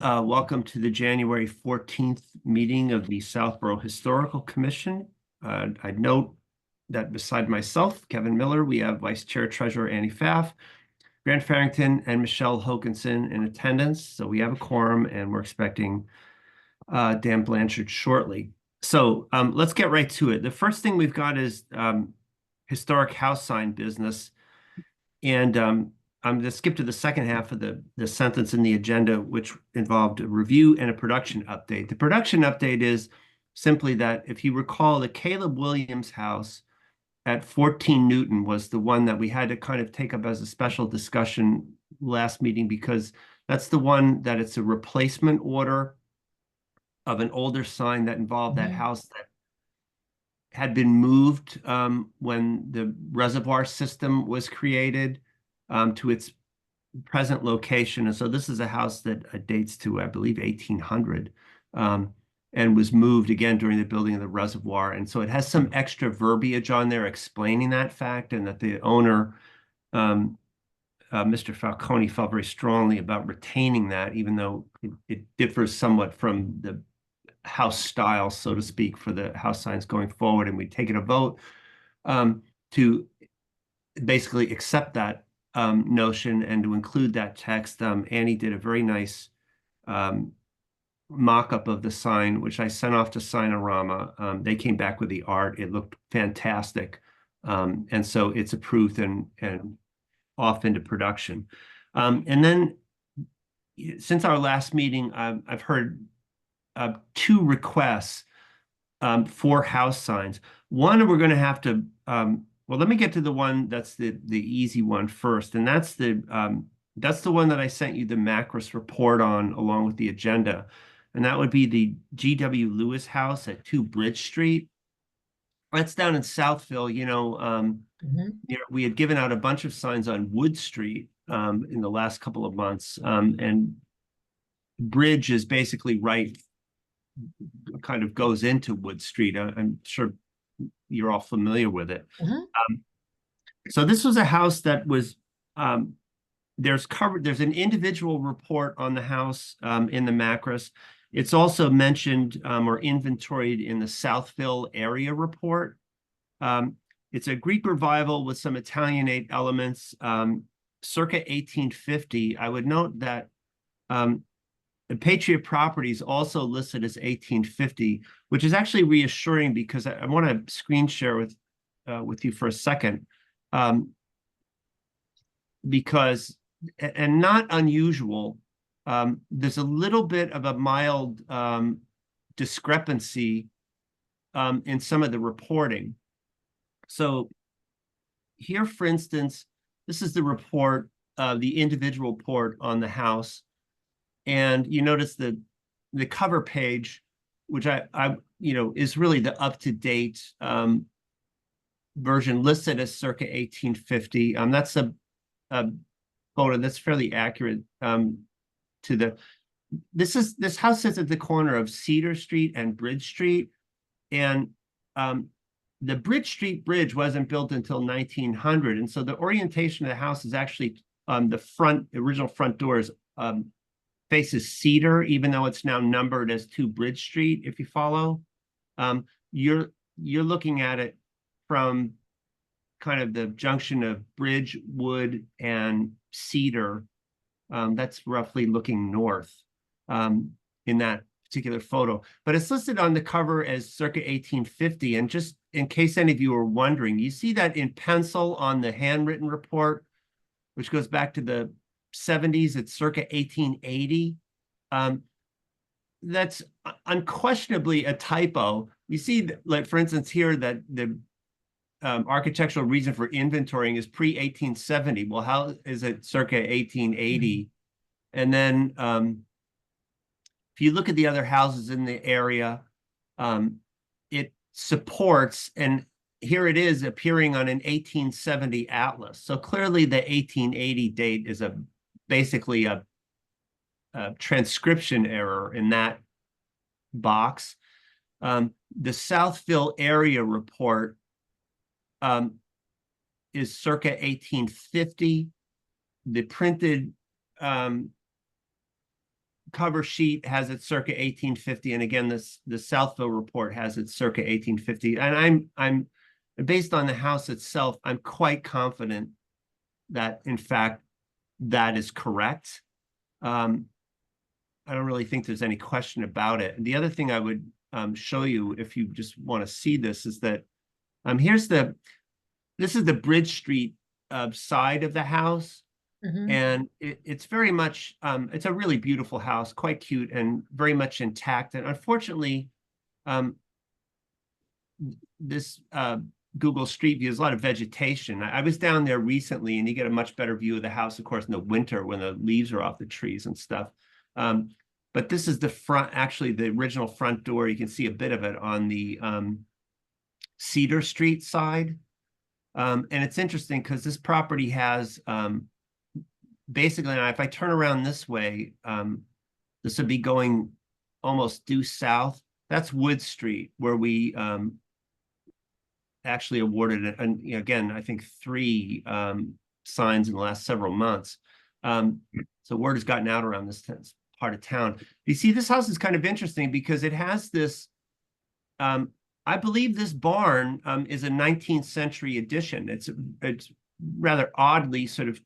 Welcome to the January 14th meeting of the Southborough Historical Commission. I'd note that beside myself, Kevin Miller, we have Vice Chair Treasurer Annie Pfaff, Grant Farrington, and Michelle Hokinson in attendance. So we have a quorum and we're expecting Dan Blanchard shortly. So let's get right to it. The first thing we've got is historic house sign business. And I'm going to skip to the second half of the sentence in the agenda, which involved a review and a production update. The production update is simply that if you recall, the Caleb Williams house at 14 Newton was the one that we had to kind of take up as a special discussion last meeting, because that's the one that it's a replacement order of an older sign that involved that house that had been moved when the reservoir system was created to its present location. And so this is a house that dates to, I believe, 1800 and was moved again during the building of the reservoir. And so it has some extra verbiage on there explaining that fact, and that the owner, Mr. Falcone, felt very strongly about retaining that, even though it differs somewhat from the house style, so to speak, for the house signs going forward. And we've taken a vote to basically accept that notion and to include that text. Annie did a very nice mock-up of the sign, which I sent off to Signorama. They came back with the art. It looked fantastic. And so it's approved and off into production. And then since our last meeting, I've heard two requests for house signs. One, we're going to have to well, let me get to the one that's the easy one first, and that's the one that I sent you the Macris report on along with the agenda, and that would be the G.W. Lewis house at 2 Bridge Street. That's down in Southville. We had given out a bunch of signs on Wood Street in the last couple of months, and Bridge is basically right, kind of goes into Wood Street. I'm sure you're all familiar with it. So this was a house that was there's an individual report on the house in the Macris. It's also mentioned or inventoried in the Southville area report. It's a Greek revival with some Italianate elements, circa 1850. I would note that the Patriot Properties also listed as 1850, which is actually reassuring, because I want to screen share with you for a second, because, and not unusual, there's a little bit of a mild discrepancy in some of the reporting. So here, for instance, this is the report, the individual report on the house. And you notice the cover page, which I is really the up-to-date version, listed as circa 1850. That's a photo that's fairly accurate to the. This house is at the corner of Cedar Street and Bridge Street, and the Bridge Street Bridge wasn't built until 1900, and so the orientation of the house is actually the original front doors faces Cedar, even though it's now numbered as 2 Bridge Street. If you follow, you're looking at it from kind of the junction of Bridge, Wood, and Cedar. That's roughly looking north in that particular photo. But it's listed on the cover as circa 1850. And just in case any of you are wondering, you see that in pencil on the handwritten report, which goes back to the 70s. It's circa 1880. That's unquestionably a typo. You see, like, for instance, here that the architectural reason for inventorying is pre-1870. Well, how is it circa 1880? And then if you look at the other houses in the area, it supports, and here it is appearing on an 1870 atlas. So clearly the 1880 date is basically a transcription error in that box. The Southville area report is circa 1850. The printed cover sheet has it circa 1850, and again, the Southville report has it circa 1850. And I'm based on the house itself, I'm quite confident that in fact that is correct. I don't really think there's any question about it. And the other thing I would show you, if you just want to see this, is that this is the Bridge Street side of the house. And it's very much, it's a really beautiful house, quite cute and very much intact. And unfortunately, this Google Street View, there's a lot of vegetation. I was down there recently, and you get a much better view of the house, of course, in the winter when the leaves are off the trees and stuff. But this is the front, actually, the original front door. You can see a bit of it on the Cedar Street side. And it's interesting because this property has basically, now if I turn around this way, this would be going almost due south. That's Wood Street, where we actually awarded it, and again, I think 3 signs in the last several months. So word has gotten out around this part of town. You see, this house is kind of interesting because it has this, I believe this barn is a 19th century addition. It's rather oddly sort of,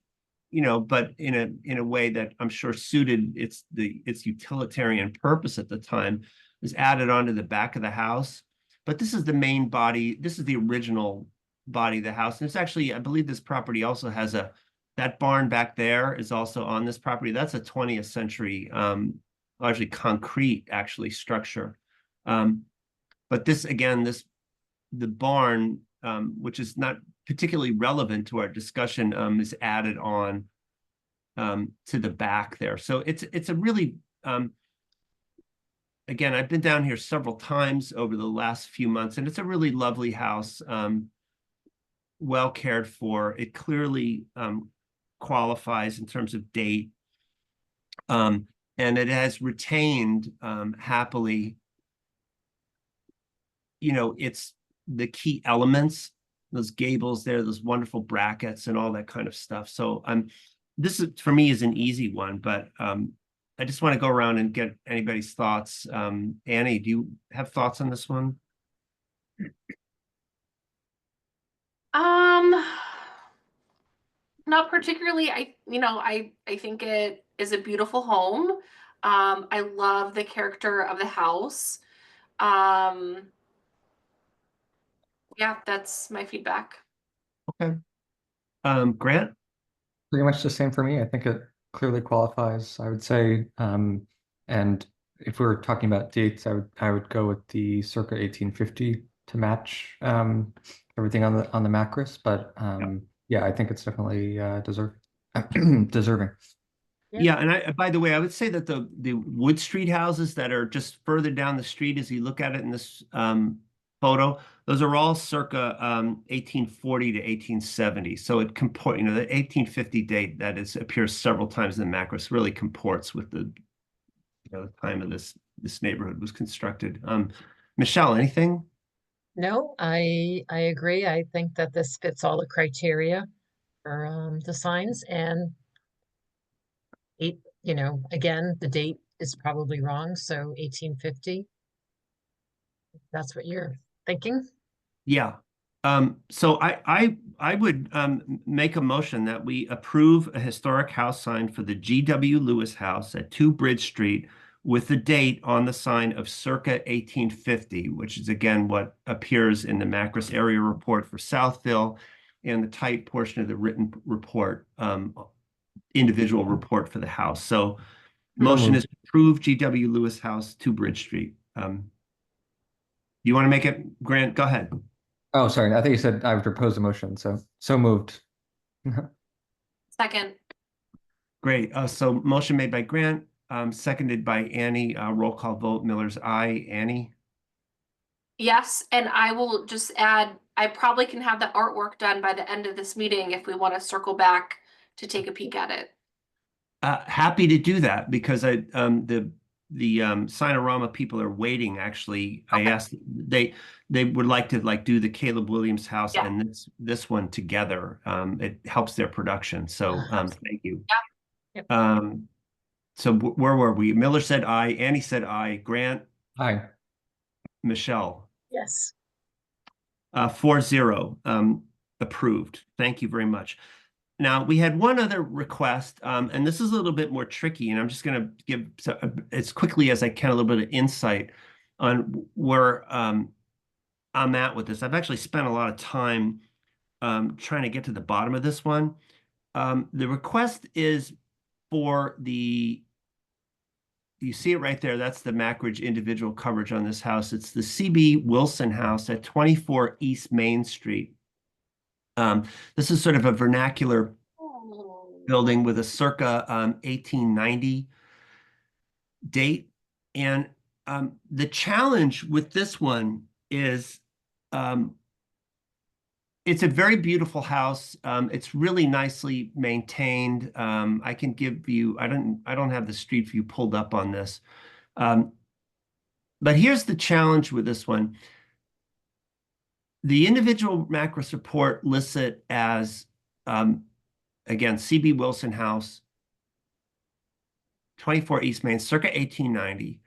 but in a way that I'm sure suited its utilitarian purpose at the time, was added onto the back of the house. But this is the main body. This is the original body of the house. And it's actually, I believe this property also has that barn back there is also on this property. That's a 20th century, largely concrete, actually, structure. But this, again, the barn, which is not particularly relevant to our discussion, is added on to the back there. So it's a really, again, I've been down here several times over the last few months, and it's a really lovely house, well cared for. It clearly qualifies in terms of date, and it has retained happily, it's the key elements, those gables there, those wonderful brackets and all that kind of stuff. So this is, for me, is an easy one, but I just want to go around and get anybody's thoughts. Annie, do you have thoughts on this one? Not particularly. I think it is a beautiful home. I love the character of the house. Yeah, that's my feedback. Okay. Grant? Pretty much the same for me. I think it clearly qualifies, I would say. And if we were talking about dates, I would go with the circa 1850 to match everything on the Macris. But yeah, I think it's definitely deserving. Yeah, and by the way, I would say that the Wood Street houses that are just further down the street, as you look at it in this photo, those are all circa 1840 to 1870. So it comport, the 1850 date that appears several times in the Macris really comports with the time of this neighborhood was constructed. Michelle, anything? No, I agree. I think that this fits all the criteria for the signs, and again, the date is probably wrong, so 1850. That's what you're thinking? Yeah. So I would make a motion that we approve a historic house sign for the G.W. Lewis House at 2 Bridge Street with the date on the sign of circa 1850, which is again what appears in the Macris area report for Southville and the type portion of the written report, individual report for the house. So motion is to approve G.W. Lewis House, 2 Bridge Street. You want to make it, Grant? Go ahead. Oh, sorry. I think you said I would propose a motion. So moved. Second. Great. So motion made by Grant, seconded by Annie. Roll call vote. Miller's aye. Annie? Yes, and I will just add, I probably can have the artwork done by the end of this meeting if we want to circle back to take a peek at it. Happy to do that because the Signorama people are waiting. Actually, okay. I asked they would like to do the Caleb Williams house and this one together. It helps their production. So thank you. Yeah. So where were we? Miller said aye, Annie said aye, Grant, Aye. Michelle, Yes. 4-0, approved. Thank you very much. Now, we had one other request, and this is a little bit more tricky, and I'm just going to give as quickly as I can a little bit of insight on where I'm at with this. I've actually spent a lot of time trying to get to the bottom of this one. The request is for you see it right there, that's the MacRidge individual coverage on this house. It's the CB Wilson house at 24 East Main Street. This is sort of a vernacular building with a circa 1890 date. And the challenge with this one is it's a very beautiful house. It's really nicely maintained. I can give you, I don't have the street view pulled up on this. But here's the challenge with this one. The individual MacRidge report lists it as, again, CB Wilson House, 24 East Main, circa 1890.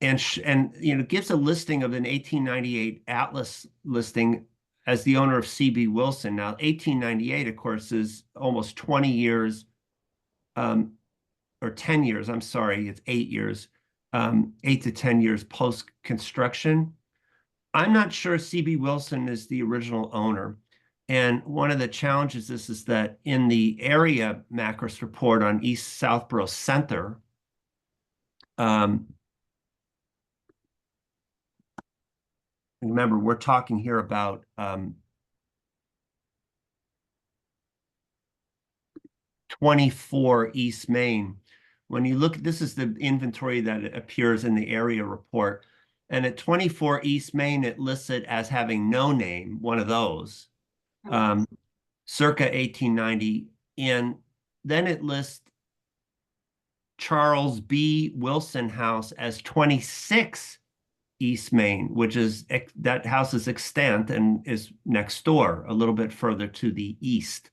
And you know, gives a listing of an 1898 Atlas listing as the owner of CB Wilson. Now, 1898, of course, is almost 20 years, or 10 years, I'm sorry, it's 8 years, 8 to 10 years post-construction. I'm not sure CB Wilson is the original owner. And one of the challenges is that in the area MacRidge report on East Southborough Center, remember, we're talking here about 24 East Main. When you look, this is the inventory that appears in the area report. And at 24 East Main, it lists it as having no name, one of those, circa 1890. And then it lists Charles B. Wilson House as 26 East Main, which is, that house is extant and is next door, a little bit further to the east.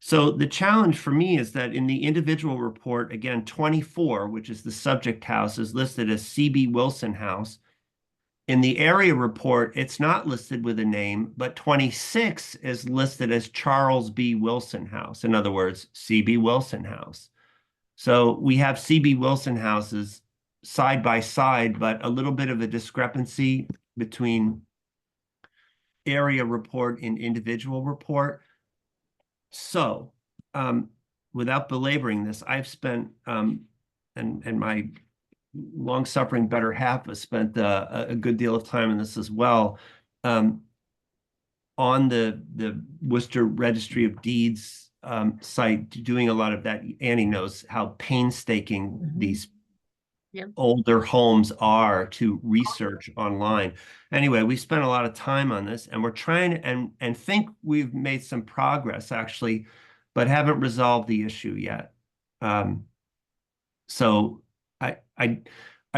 So the challenge for me is that in the individual report, again, 24, which is the subject house, is listed as CB Wilson House. In the area report, it's not listed with a name, but 26 is listed as Charles B. Wilson House. In other words, CB Wilson House. So we have CB Wilson houses side by side, but a little bit of a discrepancy between area report and individual report. So, without belaboring this, I've spent, and my long-suffering better half has spent a good deal of time in this as well, on the Worcester Registry of Deeds site, doing a lot of that. Annie knows how painstaking these older homes are to research online. Anyway, we spent a lot of time on this, and we're trying and think we've made some progress actually, but haven't resolved the issue yet. So I'd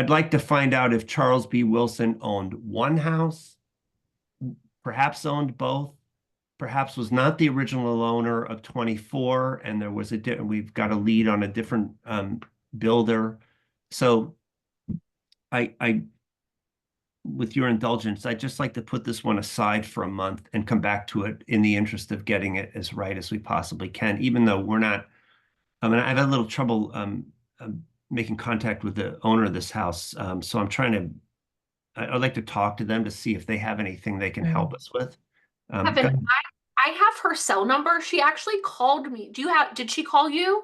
like to find out if Charles B. Wilson owned one house, perhaps owned both, perhaps was not the original owner of 24, and there was we've got a lead on a different builder. So with your indulgence, I'd just like to put this one aside for a month and come back to it in the interest of getting it as right as we possibly can, even though we're not, I mean, I've had a little trouble making contact with the owner of this house. So I'm trying to, I'd like to talk to them to see if they have anything they can help us with. Kevin, I have her cell number. She actually called me. Did she call you?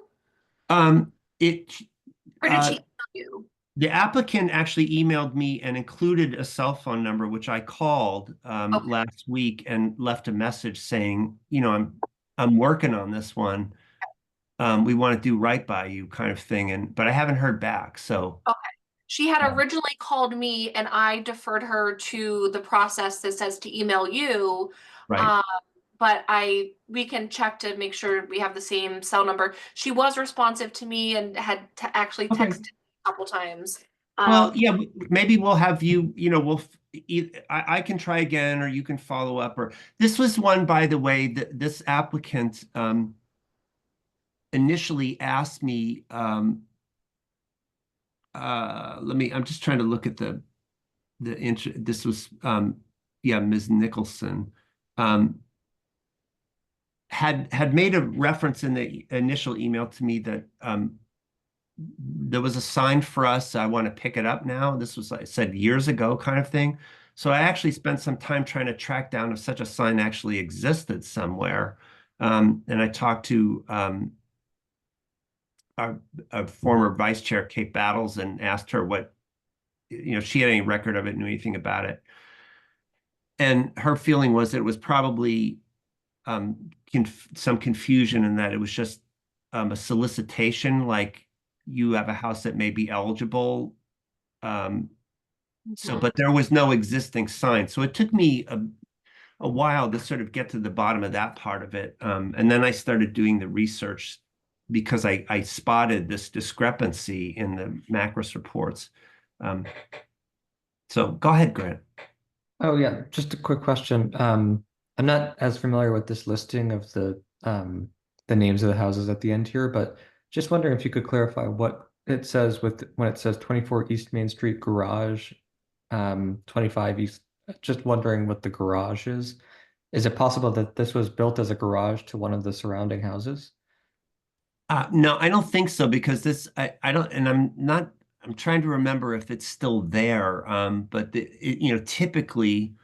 Or did she email you? The applicant actually emailed me and included a cell phone number, which I called last week and left a message saying, you know, I'm working on this one. We want to do right by you, kind of thing. But I haven't heard back. So okay. She had originally called me, and I deferred her to the process that says to email you. Right. But we can check to make sure we have the same cell number. She was responsive to me and had actually texted a couple times. Well, yeah, maybe we'll have you, you know, I can try again, or you can follow up. Or this was one, by the way, that this applicant initially asked me. I'm just trying to look at this was yeah, Ms. Nicholson. Had made a reference in the initial email to me that there was a sign for us. I want to pick it up now. This was, I said, years ago kind of thing. So I actually spent some time trying to track down if such a sign actually existed somewhere. And I talked to our former vice chair, Kate Battles, and asked her what, she had any record of it, knew anything about it. And her feeling was that it was probably some confusion in that it was just a solicitation, like you have a house that may be eligible. But there was no existing sign. So it took me a while to sort of get to the bottom of that part of it. And then I started doing the research because I spotted this discrepancy in the Macris reports. So go ahead, Grant. Oh yeah, just a quick question. I'm not as familiar with this listing of the names of the houses at the end here, but just wondering if you could clarify what it says when it says 24 East Main Street garage, 25 East. Just wondering what the garage is. Is it possible that this was built as a garage to one of the surrounding houses? No, I don't think so, because I don't, and I'm trying to remember if it's still there. But typically,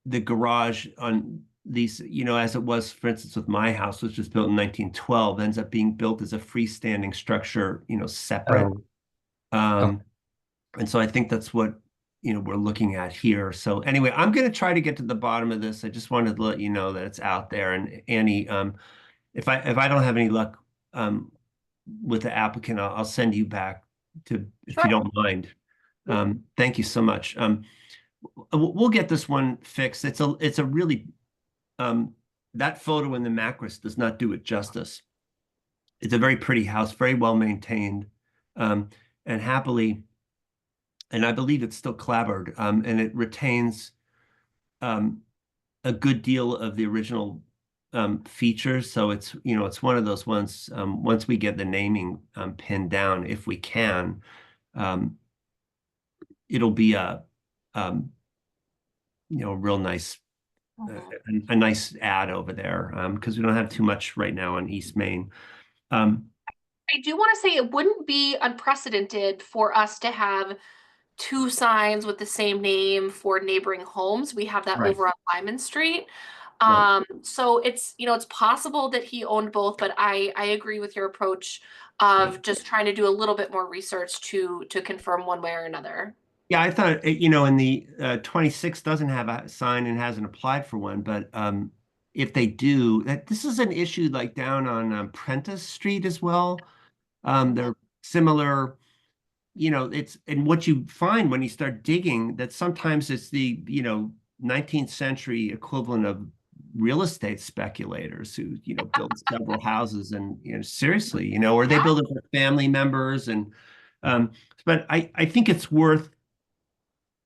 the garage on these, as it was, for instance, with my house, which was built in 1912, ends up being built as a freestanding structure, separate. Oh. And so I think that's what, we're looking at here. So anyway, I'm going to try to get to the bottom of this. I just wanted to let you know that it's out there. And Annie, if I don't have any luck with the applicant, I'll send you back if you don't mind. Thank you so much. We'll get this one fixed. It's a really that photo in the Macris does not do it justice. It's a very pretty house, very well maintained, and happily, and I believe it's still clapboard, and it retains a good deal of the original features. So it's one of those ones. Once we get the naming pinned down, if we can, it'll be a real nice, a nice ad over there, because we don't have too much right now on East Main. I do want to say it wouldn't be unprecedented for us to have two signs with the same name for neighboring homes. We have that Right. over on Lyman Street. Right. So it's possible that he owned both, but I agree with your approach of just trying to do a little bit more research to confirm one way or another. Yeah, I thought, in the 26 doesn't have a sign and hasn't applied for one, but if they do, this is an issue like down on Prentice Street as well. They're similar, and what you find when you start digging, that sometimes it's the, 19th century equivalent of real estate speculators who, build several houses and, seriously, or they build it for family members. And, but I think it's worth,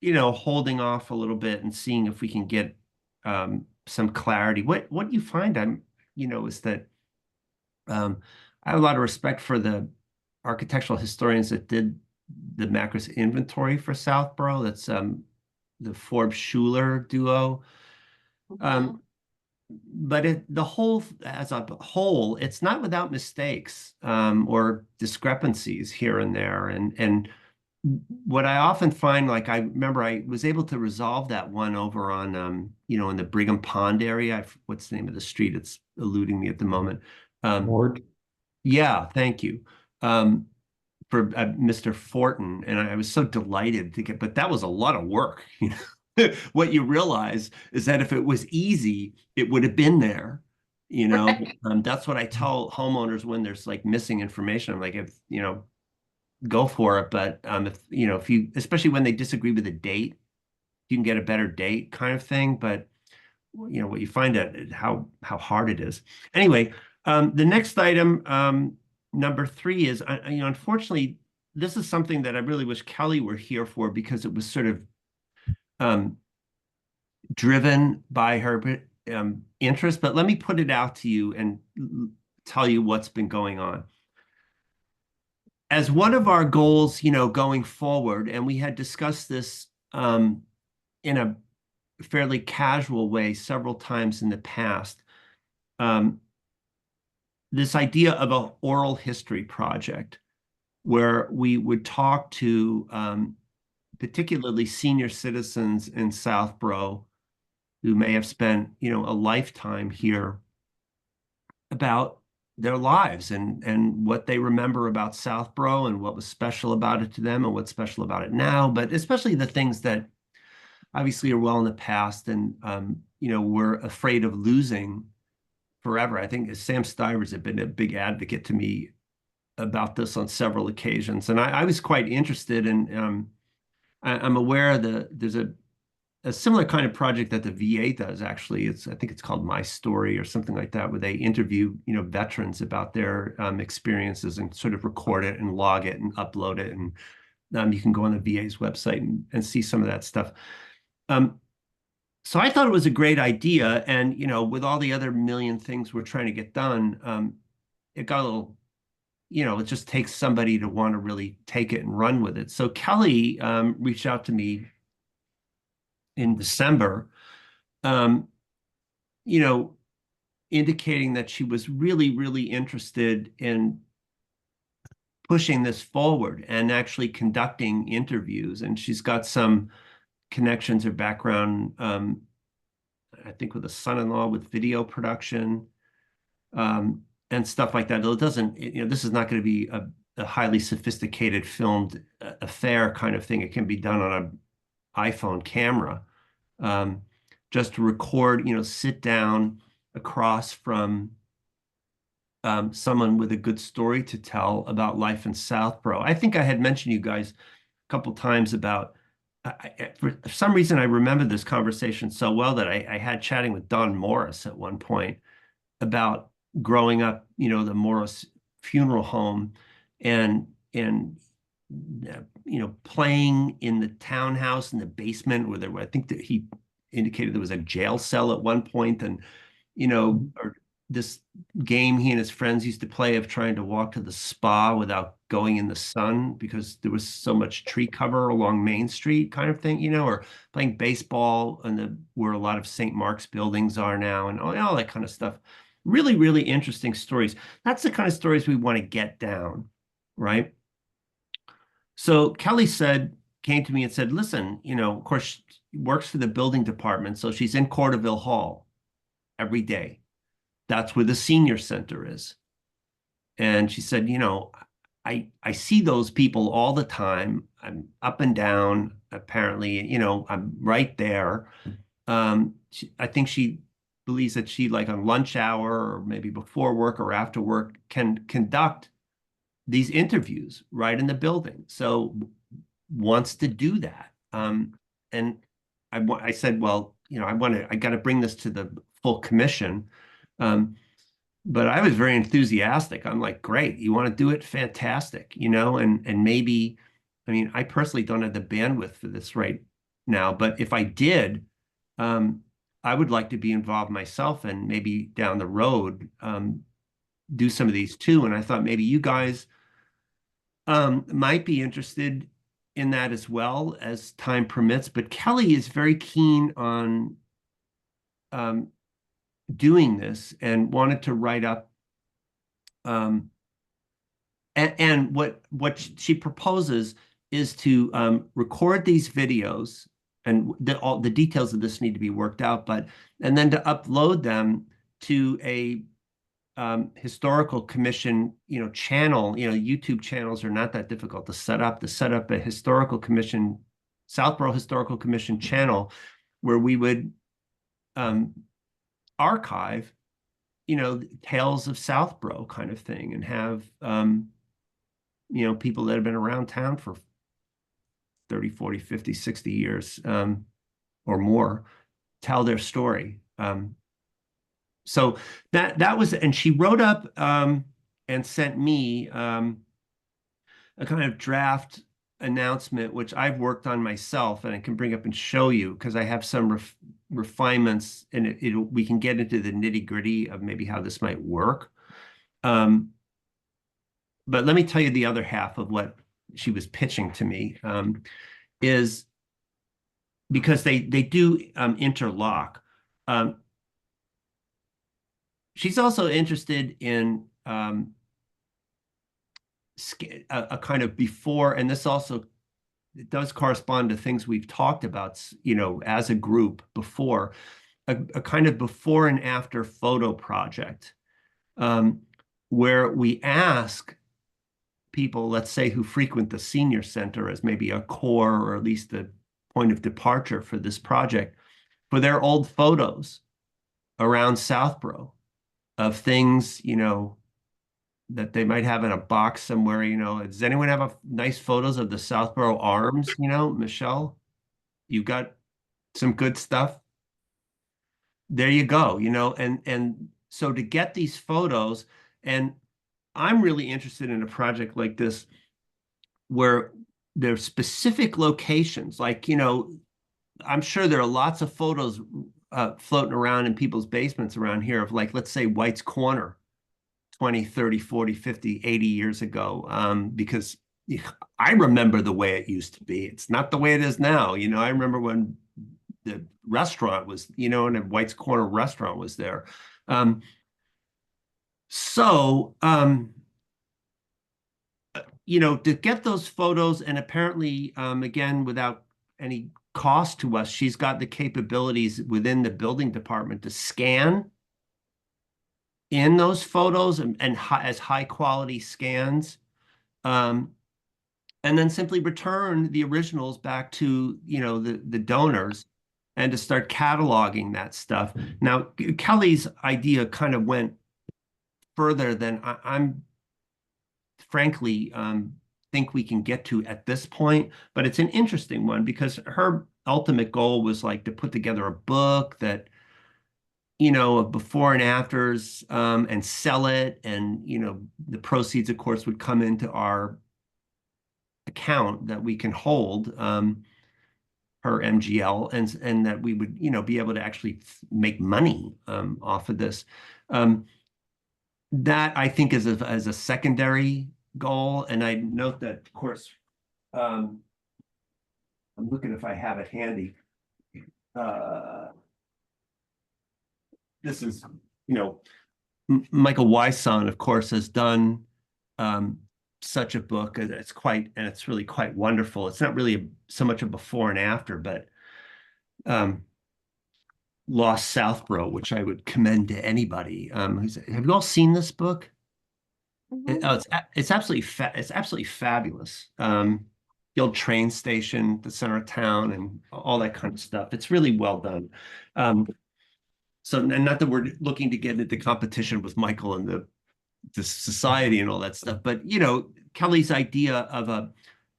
holding off a little bit and seeing if we can get some clarity. What you find, is that I have a lot of respect for the architectural historians that did the Macris inventory for Southborough. That's the Forbes Schuler duo. But the whole, as a whole, it's not without mistakes or discrepancies here and there. And what I often find, like I remember I was able to resolve that one over on, in the Brigham Pond area. What's the name of the street? It's eluding me at the moment. Ward. Yeah, thank you. For Mr. Fortin, and I was so delighted to get, but that was a lot of work. What you realize is that if it was easy, it would have been there. That's what I tell homeowners when there's like missing information. I'm like, if go for it. But if you, especially when they disagree with a date, you can get a better date kind of thing. But what you find out how hard it is. Anyway, the next item, number 3 is, unfortunately, this is something that I really wish Kelly were here for, because it was sort of driven by her interest. But let me put it out to you and tell you what's been going on. As one of our goals, going forward, and we had discussed this in a fairly casual way several times in the past, this idea of an oral history project where we would talk to particularly senior citizens in Southborough who may have spent, a lifetime here, about their lives and what they remember about Southborough and what was special about it to them and what's special about it now, but especially the things that obviously are well in the past and, we're afraid of losing forever. I think Sam Stivers had been a big advocate to me about this on several occasions. And I was quite interested in, I'm aware that there's a similar kind of project that the VA does, actually. I think it's called My Story or something like that, where they interview, veterans about their experiences and sort of record it and log it and upload it. And you can go on the VA's website and see some of that stuff. So I thought it was a great idea. And, with all the other million things we're trying to get done, it got a little, it just takes somebody to want to really take it and run with it. So Kelly reached out to me in December, indicating that she was really, really interested in pushing this forward and actually conducting interviews. And she's got some connections or background, I think with a son-in-law with video production, and stuff like that. It doesn't, this is not going to be a highly sophisticated filmed affair kind of thing. It can be done on an iPhone camera, just to record, sit down across from someone with a good story to tell about life in Southborough. I think I had mentioned you guys a couple times about, for some reason, I remember this conversation so well that I had chatting with Don Morris at one point about growing up, the Morris Funeral Home and playing in the townhouse in the basement where I think that he indicated there was a jail cell at one point, and or this game he and his friends used to play of trying to walk to the spa without going in the sun because there was so much tree cover along Main Street kind of thing, or playing baseball where a lot of St. Mark's buildings are now and all that kind of stuff. Really, really interesting stories. That's the kind of stories we want to get down, right? So Kelly came to me and said, listen, of course, she works for the building department, so she's in Corderville Hall every day. That's where the senior center is. And she said, I see those people all the time. I'm up and down, apparently, I'm right there. I think she believes that she, like on lunch hour or maybe before work or after work, can conduct these interviews right in the building. So wants to do that. And I said, well, I got to bring this to the full commission. But I was very enthusiastic. I'm like, great, you want to do it? Fantastic, and maybe, I personally don't have the bandwidth for this right now, but if I did, I would like to be involved myself and maybe down the road, do some of these too. And I thought maybe you guys might be interested in that as well as time permits. But Kelly is very keen on doing this and wanted to write up. And what she proposes is to record these videos, and all the details of this need to be worked out, and then to upload them to a historical commission, channel. YouTube channels are not that difficult to set up. To set up a historical commission, Southborough Historical Commission channel, where we would archive, tales of Southborough kind of thing, and have people that have been around town for 30, 40, 50, 60 years or more tell their story. So that was, and she wrote up and sent me a kind of draft announcement, which I've worked on myself, and I can bring up and show you because I have some refinements, and we can get into the nitty-gritty of maybe how this might work. But let me tell you the other half of what she was pitching to me, is because they do interlock. She's also interested in a kind of before, and this also it does correspond to things we've talked about, you know, as a group before, a kind of before and after photo project, where we ask people, let's say, who frequent the senior center as maybe a core or at least the point of departure for this project, for their old photos around Southborough of things, you know, that they might have in a box somewhere. You know, does anyone have nice photos of the Southborough Arms? You know, Michelle, you got some good stuff. There you go. You know, and so to get these photos, and I'm really interested in a project like this where there's specific locations, like, you know, I'm sure there are lots of photos floating around in people's basements around here of, like, let's say White's Corner 20, 30, 40, 50, 80 years ago, because I remember the way it used to be. It's not the way it is now. You know, I remember when the restaurant was, you know, and a White's Corner restaurant was there. You know, to get those photos, and apparently, again, without any cost to us, she's got the capabilities within the building department to scan in those photos and as high quality scans, and then simply return the originals back to, you know, the donors, and to start cataloging that stuff. Now, Kelly's idea kind of went further than I'm frankly think we can get to at this point, but it's an interesting one because her ultimate goal was like to put together a book that, you know, of before and afters, and sell it, and, you know, the proceeds, of course, would come into our account that we can hold, her MGL, and that we would, you know, be able to actually make money off of this. That I think is as a secondary goal, and I note that, of course, I'm looking if I have it handy. This is, you know, Michael Wison, of course, has done such a book. It's really quite wonderful. It's not really so much a before and after, but Lost Southborough, which I would commend to anybody. Have you all seen this book? It's absolutely fabulous. The old train station, the center of town, and all that kind of stuff. It's really well done. So, and not that we're looking to get into competition with Michael and the society and all that stuff, but, you know, Kelly's idea of a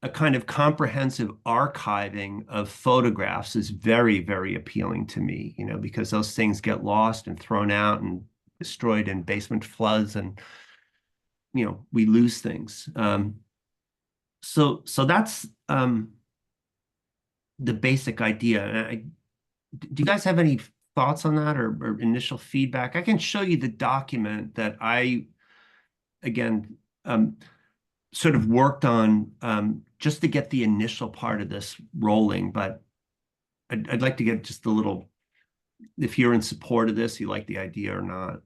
kind of comprehensive archiving of photographs is very, very appealing to me, you know, because those things get lost and thrown out and destroyed in basement floods, and, you know, we lose things. So that's the basic idea. Do you guys have any thoughts on that, or initial feedback? I can show you the document that I, again, sort of worked on just to get the initial part of this rolling, but I'd like to get just a little, if you're in support of this, you like the idea or not.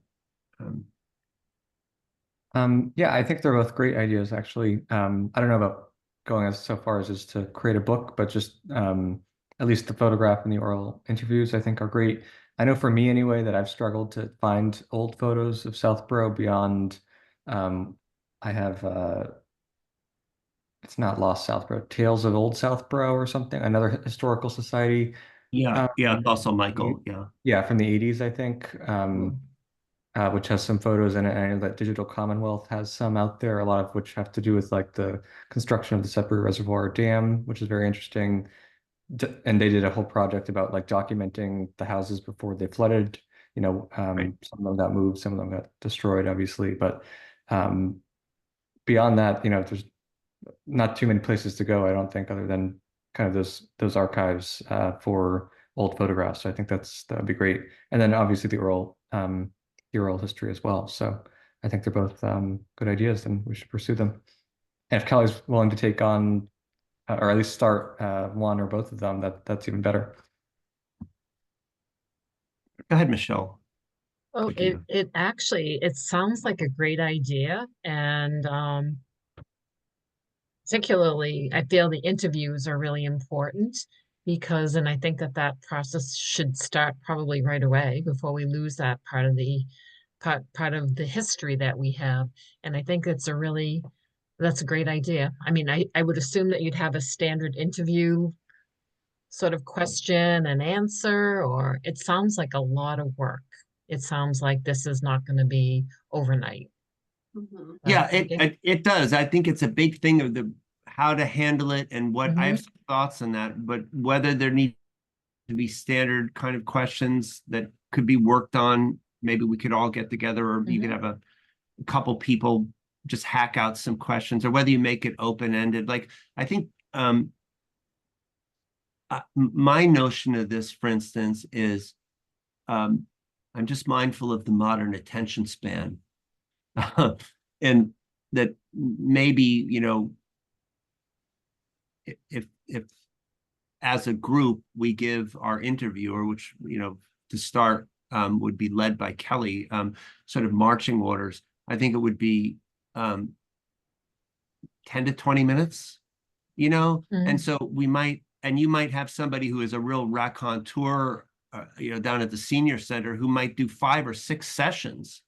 Yeah, I think they're both great ideas, actually. I don't know about going so far as just to create a book, but just at least the photograph and the oral interviews, I think, are great. I know for me anyway that I've struggled to find old photos of Southborough beyond, I have, it's not Lost Southborough, Tales of Old Southborough or something, another historical society. Yeah, also Michael, yeah. Yeah, from the 80s, I think, which has some photos in it. And I know that Digital Commonwealth has some out there, a lot of which have to do with like the construction of the Sudbury Reservoir Dam, which is very interesting. And they did a whole project about like documenting the houses before they flooded. You know, Right. some of them got moved, some of them got destroyed, obviously. But beyond that, you know, there's not too many places to go, I don't think, other than kind of those archives for old photographs. So I think that would be great. And then obviously the oral history as well. So I think they're both good ideas, and we should pursue them. And if Kelly's willing to take on or at least start one or both of them, that's even better. Go ahead, Michelle. Oh, Thank you. it actually, it sounds like a great idea. And particularly, I feel the interviews are really important because, and I think that that process should start probably right away before we lose that part of the part of the history that we have. And I think that's a great idea. I mean, I would assume that you'd have a standard interview sort of question and answer, or it sounds like a lot of work. It sounds like this is not going to be overnight. Mhm. Yeah, Thinking. it does. I think it's a big thing of the how to handle it and what I have Mhm. some thoughts on that, but whether there need to be standard kind of questions that could be worked on, maybe we could all get together, or you could Mhm. have a couple people just hack out some questions, or whether you make it open-ended. Like, I think my notion of this, for instance, is I'm just mindful of the modern attention span. And that maybe, if as a group we give our interviewer, which, to start, would be led by Kelly, sort of marching orders, I think it would be 10 to 20 minutes, and Mhm. so you might have somebody who is a real raconteur, down at the senior center, who might do 5 or 6 sessions,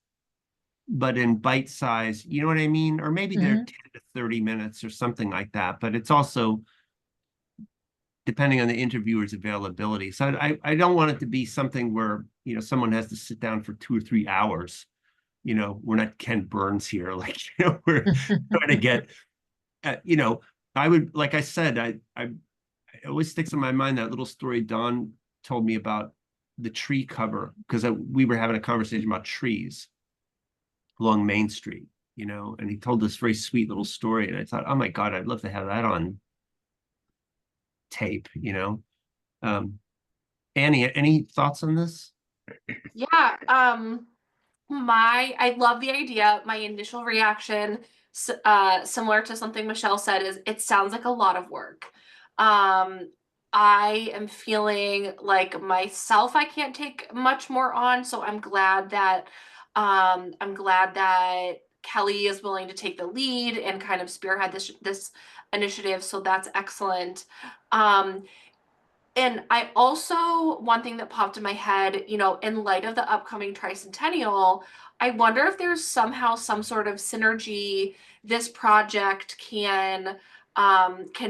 but in bite size, you know what I mean? Or maybe they're Mhm. 10 to 30 minutes or something like that, but it's also depending on the interviewer's availability. So I don't want it to be something where, someone has to sit down for 2 or 3 hours. We're not Ken Burns here. Like, we're trying to get, I would, like I said, it always sticks in my mind that little story Don told me about the tree cover, because we were having a conversation about trees along Main Street, and he told this very sweet little story. And I thought, oh my God, I'd love to have that on tape. Annie, any thoughts on this? Yeah, I love the idea. My initial reaction, similar to something Michelle said, is it sounds like a lot of work. I am feeling like myself, I can't take much more on, so I'm glad that Kelly is willing to take the lead and kind of spearhead this initiative. So that's excellent. Um, and I also, one thing that popped in my head, in light of the upcoming tricentennial, I wonder if there's somehow some sort of synergy this project can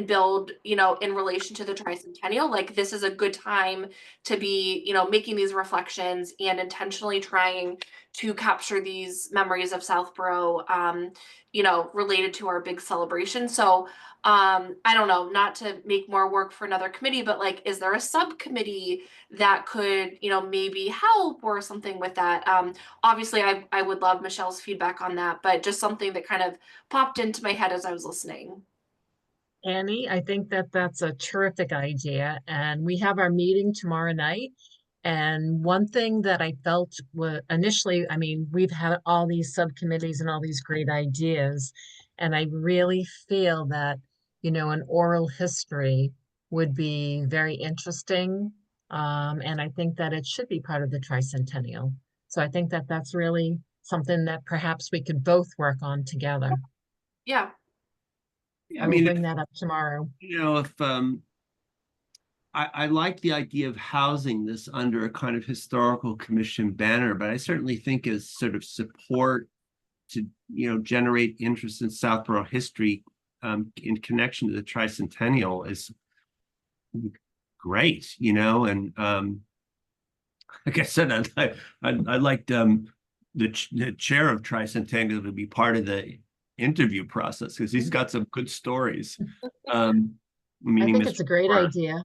build, in relation to the tricentennial. Like, this is a good time to be, making these reflections and intentionally trying to capture these memories of Southborough, related to our big celebration. So I don't know, not to make more work for another committee, but like, is there a subcommittee that could, maybe help or something with that? Obviously I would love Michelle's feedback on that, but just something that kind of popped into my head as I was listening. Annie, I think that that's a terrific idea. And we have our meeting tomorrow night. And one thing that I felt was initially, I mean, we've had all these subcommittees and all these great ideas. And I really feel that, an oral history would be very interesting. And I think that it should be part of the tricentennial. So I think that that's really something that perhaps we could both work on together. Yeah. I I will mean, bring that up tomorrow. if I like the idea of housing this under a kind of historical commission banner, but I certainly think as sort of support to, generate interest in Southborough history, in connection to the tricentennial is great, and like I said, I liked the chair of tricentennial to be part of the interview process, because he's got some good stories. I Meaning think Mr. it's a great Moore. idea.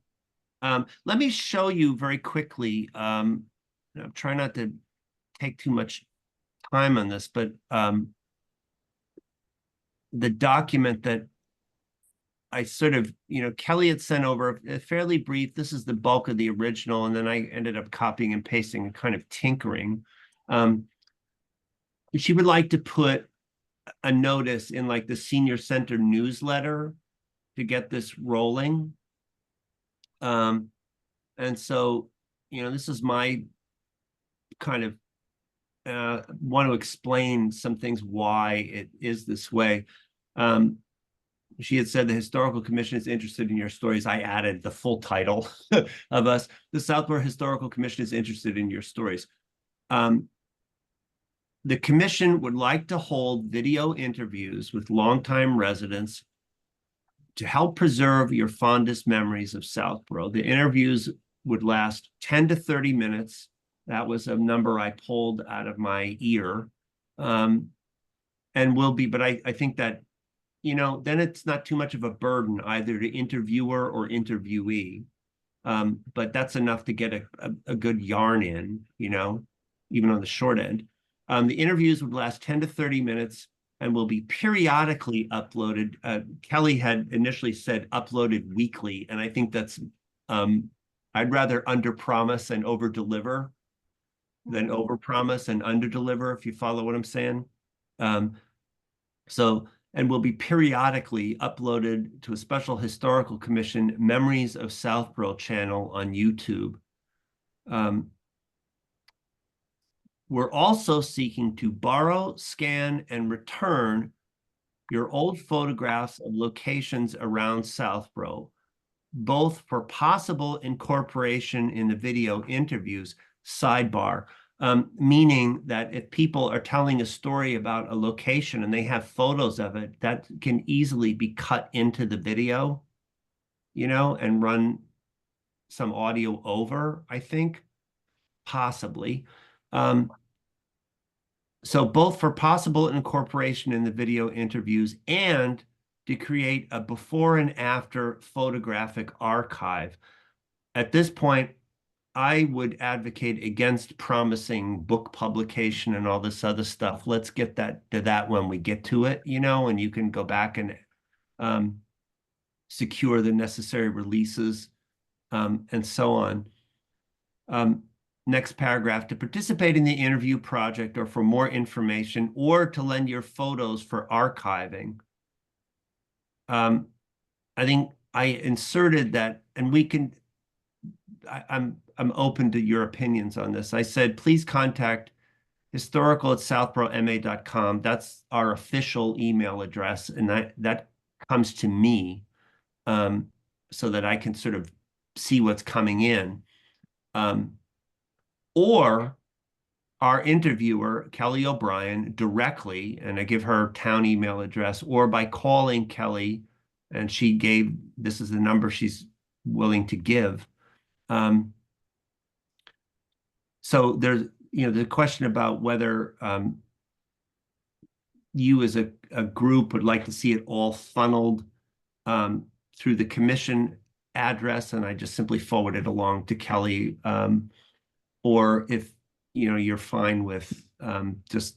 Let me show you very quickly. I'm trying not to take too much time on this, but the document that I sort of, Kelly had sent over a fairly brief, this is the bulk of the original, and then I ended up copying and pasting and kind of tinkering. She would like to put a notice in like the senior center newsletter to get this rolling. And so, this is my kind of want to explain some things why it is this way. She had said the Historical Commission is interested in your stories. I added the full title of us. The Southborough Historical Commission is interested in your stories. The commission would like to hold video interviews with longtime residents to help preserve your fondest memories of Southborough. The interviews would last 10 to 30 minutes. That was a number I pulled out of my ear. And will be, but I think that, then it's not too much of a burden either to interviewer or interviewee. But that's enough to get a good yarn in, even on the short end. The interviews would last 10 to 30 minutes and will be periodically uploaded. Kelly had initially said uploaded weekly, and I think that's, I'd rather under-promise and over-deliver than overpromise and underdeliver, if you follow what I'm saying. And will be periodically uploaded to a special historical commission Memories of Southborough channel on YouTube. We're also seeking to borrow, scan, and return your old photographs of locations around Southborough, both for possible incorporation in the video interviews. Sidebar, meaning that if people are telling a story about a location and they have photos of it, that can easily be cut into the video, and run some audio over, I think, possibly. So both for possible incorporation in the video interviews and to create a before and after photographic archive. At this point, I would advocate against promising book publication and all this other stuff. Let's get to that when we get to it, and you can go back and secure the necessary releases and so on. Next paragraph, to participate in the interview project or for more information or to lend your photos for archiving. I think I inserted that, and we can, I'm open to your opinions on this. I said, please contact historical@southboroughma.com. That's our official email address, and that comes to me so that I can sort of see what's coming in. Or our interviewer, Kelly O'Brien, directly, and I give her town email address, or by calling Kelly, and this is the number she's willing to give. So there's, the question about whether you as a group would like to see it all funneled through the commission address, and I just simply forward it along to Kelly, or if you're fine with just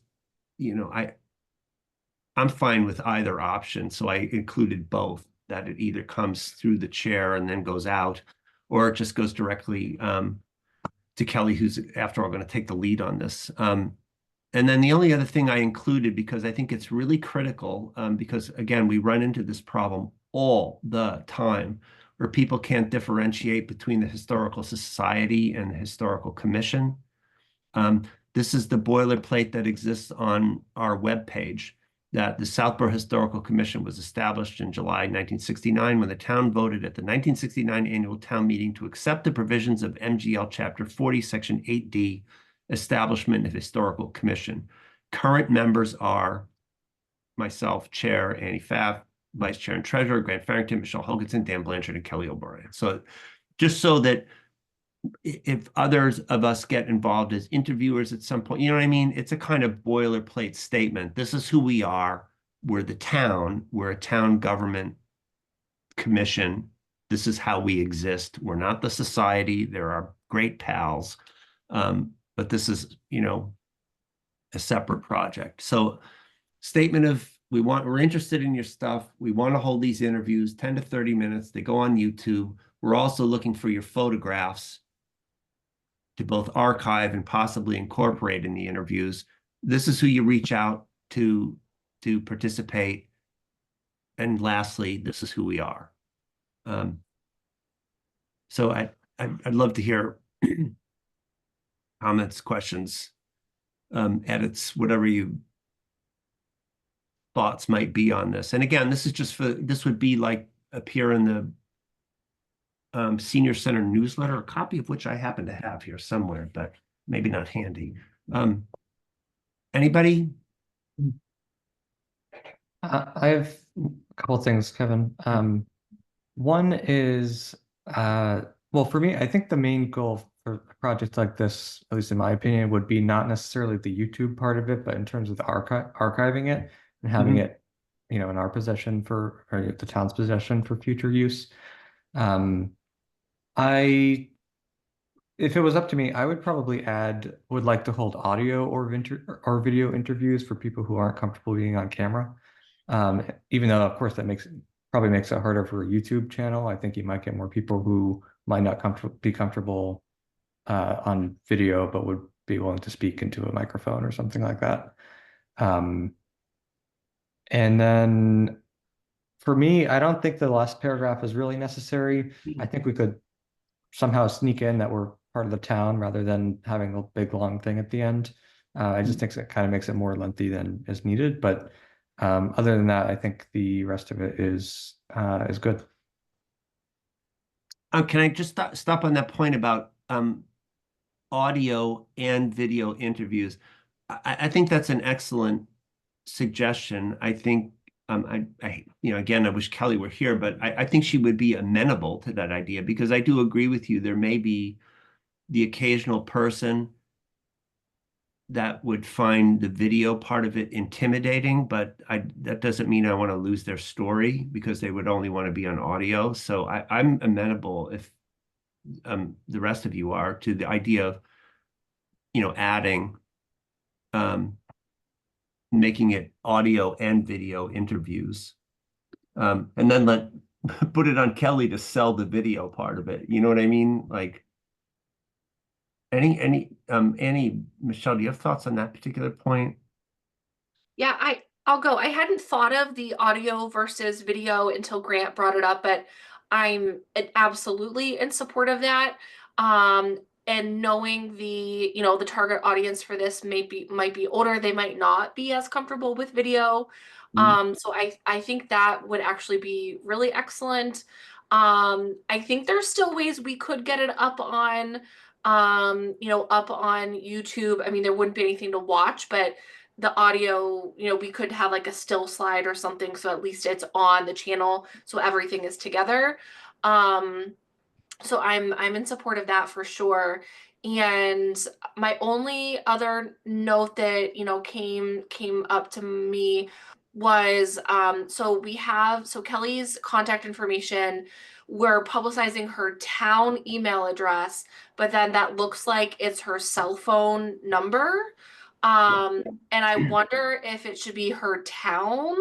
I'm fine with either option, so I included both, that it either comes through the chair and then goes out, or it just goes directly to Kelly, who's after all going to take the lead on this. And then the only other thing I included, because I think it's really critical, because again, we run into this problem all the time where people can't differentiate between the Historical Society and the Historical Commission. This is the boilerplate that exists on our webpage, that the Southborough Historical Commission was established in July 1969 when the town voted at the 1969 annual town meeting to accept the provisions of MGL Chapter 40, Section 8D, Establishment of Historical Commission. Current members are myself, Chair, Annie Pfaff, Vice Chair and Treasurer, Grant Farrington, Michelle Hoganson, Dan Blanchard, and Kelly O'Brien. So just so that if others of us get involved as interviewers at some point, you know what I mean? It's a kind of boilerplate statement. This is who we are. We're the town. We're a town government commission. This is how we exist. We're not the society. There are great pals. But this is, a separate project. So statement of we're interested in your stuff. We want to hold these interviews 10 to 30 minutes. They go on YouTube. We're also looking for your photographs to both archive and possibly incorporate in the interviews. This is who you reach out to participate. And lastly, this is who we are. So I'd love to hear comments, questions, edits, whatever you thoughts might be on this. And again, this is just this would be like appear in the Senior Center newsletter, a copy of which I happen to have here somewhere, but maybe not handy. Anybody? I have a couple of things, Kevin. One is, well, for me, I think the main goal for a project like this, at least in my opinion, would be not necessarily the YouTube part of it, but in terms of the archiving it and having it, in our possession or the town's possession for future use. If it was up to me, I would probably would like to hold audio or video interviews for people who aren't comfortable being on camera. Even though, of course, that probably makes it harder for a YouTube channel. I think you might get more people who might not be comfortable on video, but would be willing to speak into a microphone or something like that. And then for me, I don't think the last paragraph is really necessary. I think we could somehow sneak in that we're part of the town rather than having a big long thing at the end. I just think it kind of makes it more lengthy than is needed. But other than that, I think the rest of it is good. Can I just stop on that point about audio and video interviews? I think that's an excellent suggestion. I think again, I wish Kelly were here, but I think she would be amenable to that idea, because I do agree with you. There may be the occasional person that would find the video part of it intimidating, but that doesn't mean I want to lose their story because they would only want to be on audio. So I'm amenable, if the rest of you are, to the idea of adding making it audio and video interviews, and then put it on Kelly to sell the video part of it. You know what I mean? Like Annie, Michelle, do you have thoughts on that particular point? Yeah, I'll go. I hadn't thought of the audio versus video until Grant brought it up, but I'm absolutely in support of that. And knowing the target audience for this might be older, they might not be as comfortable with video. So I think that would actually be really excellent. I think there's still ways we could get it up on up on YouTube. I mean, there wouldn't be anything to watch, but the audio, we could have like a still slide or something, so at least it's on the channel, so everything is together. So I'm in support of that for sure. And my only other note that came up to me was so Kelly's contact information, we're publicizing her town email address, but then that looks like it's her cell phone number. And I wonder if it should be her town,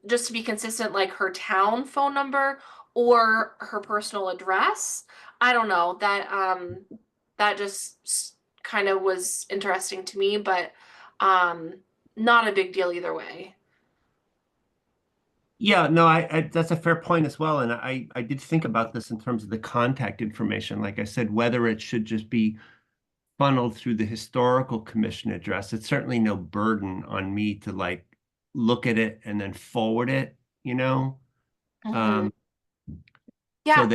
just to be consistent, like her town phone number or her personal address. I don't know. That just kind of was interesting to me, but not a big deal either way. Yeah, no, I that's a fair point as well. And I did think about this in terms of the contact information. Like I said, whether it should just be funneled through the historical commission address. It's certainly no burden on me to look at it and then forward it, Yeah, so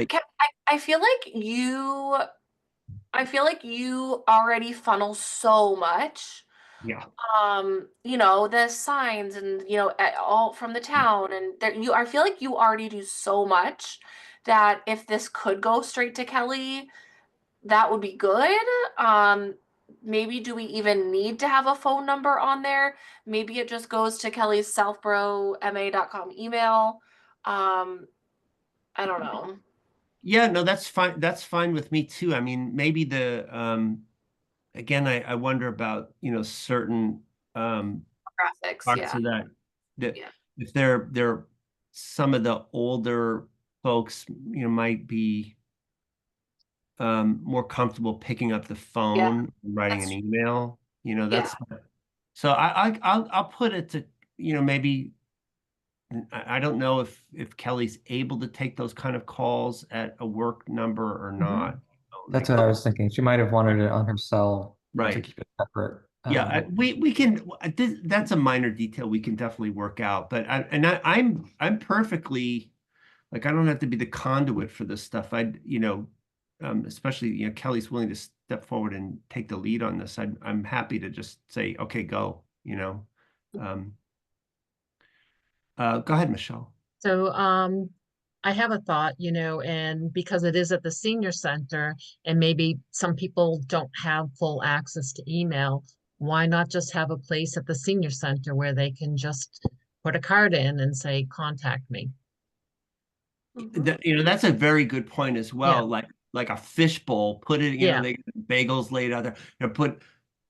I feel like you already funnel so much. yeah. The signs and all from the town, and I feel like you already do so much that if this could go straight to Kelly, that would be good. Maybe do we even need to have a phone number on there? Maybe it just goes to Kelly's southboroma.com email. I don't know. Yeah, no, that's fine. That's fine with me too. I mean, maybe again, I wonder about, certain Graphics, parts yeah. of that that Yeah. if they're some of the older folks, might be more comfortable picking up the phone, writing an that's- email, Yeah. that's so I'll put it to, maybe I don't know if Kelly's able to take those kind of calls at a work number or not. That's what I was thinking. She might have wanted it on her cell to Right. keep it separate. Yeah, we can. That's a minor detail we can definitely work out. But I'm perfectly, like, I don't have to be the conduit for this stuff. Especially Kelly's willing to step forward and take the lead on this. I'm happy to just say, okay, go. Go ahead, Michelle. So, I have a thought, and because it is at the senior center and maybe some people don't have full access to email, why not just have a place at the senior center where they can just put a card in and say, contact me? That's a very good point as well. Yeah. Like a fishbowl, put it, Yeah. they bagels laid out there.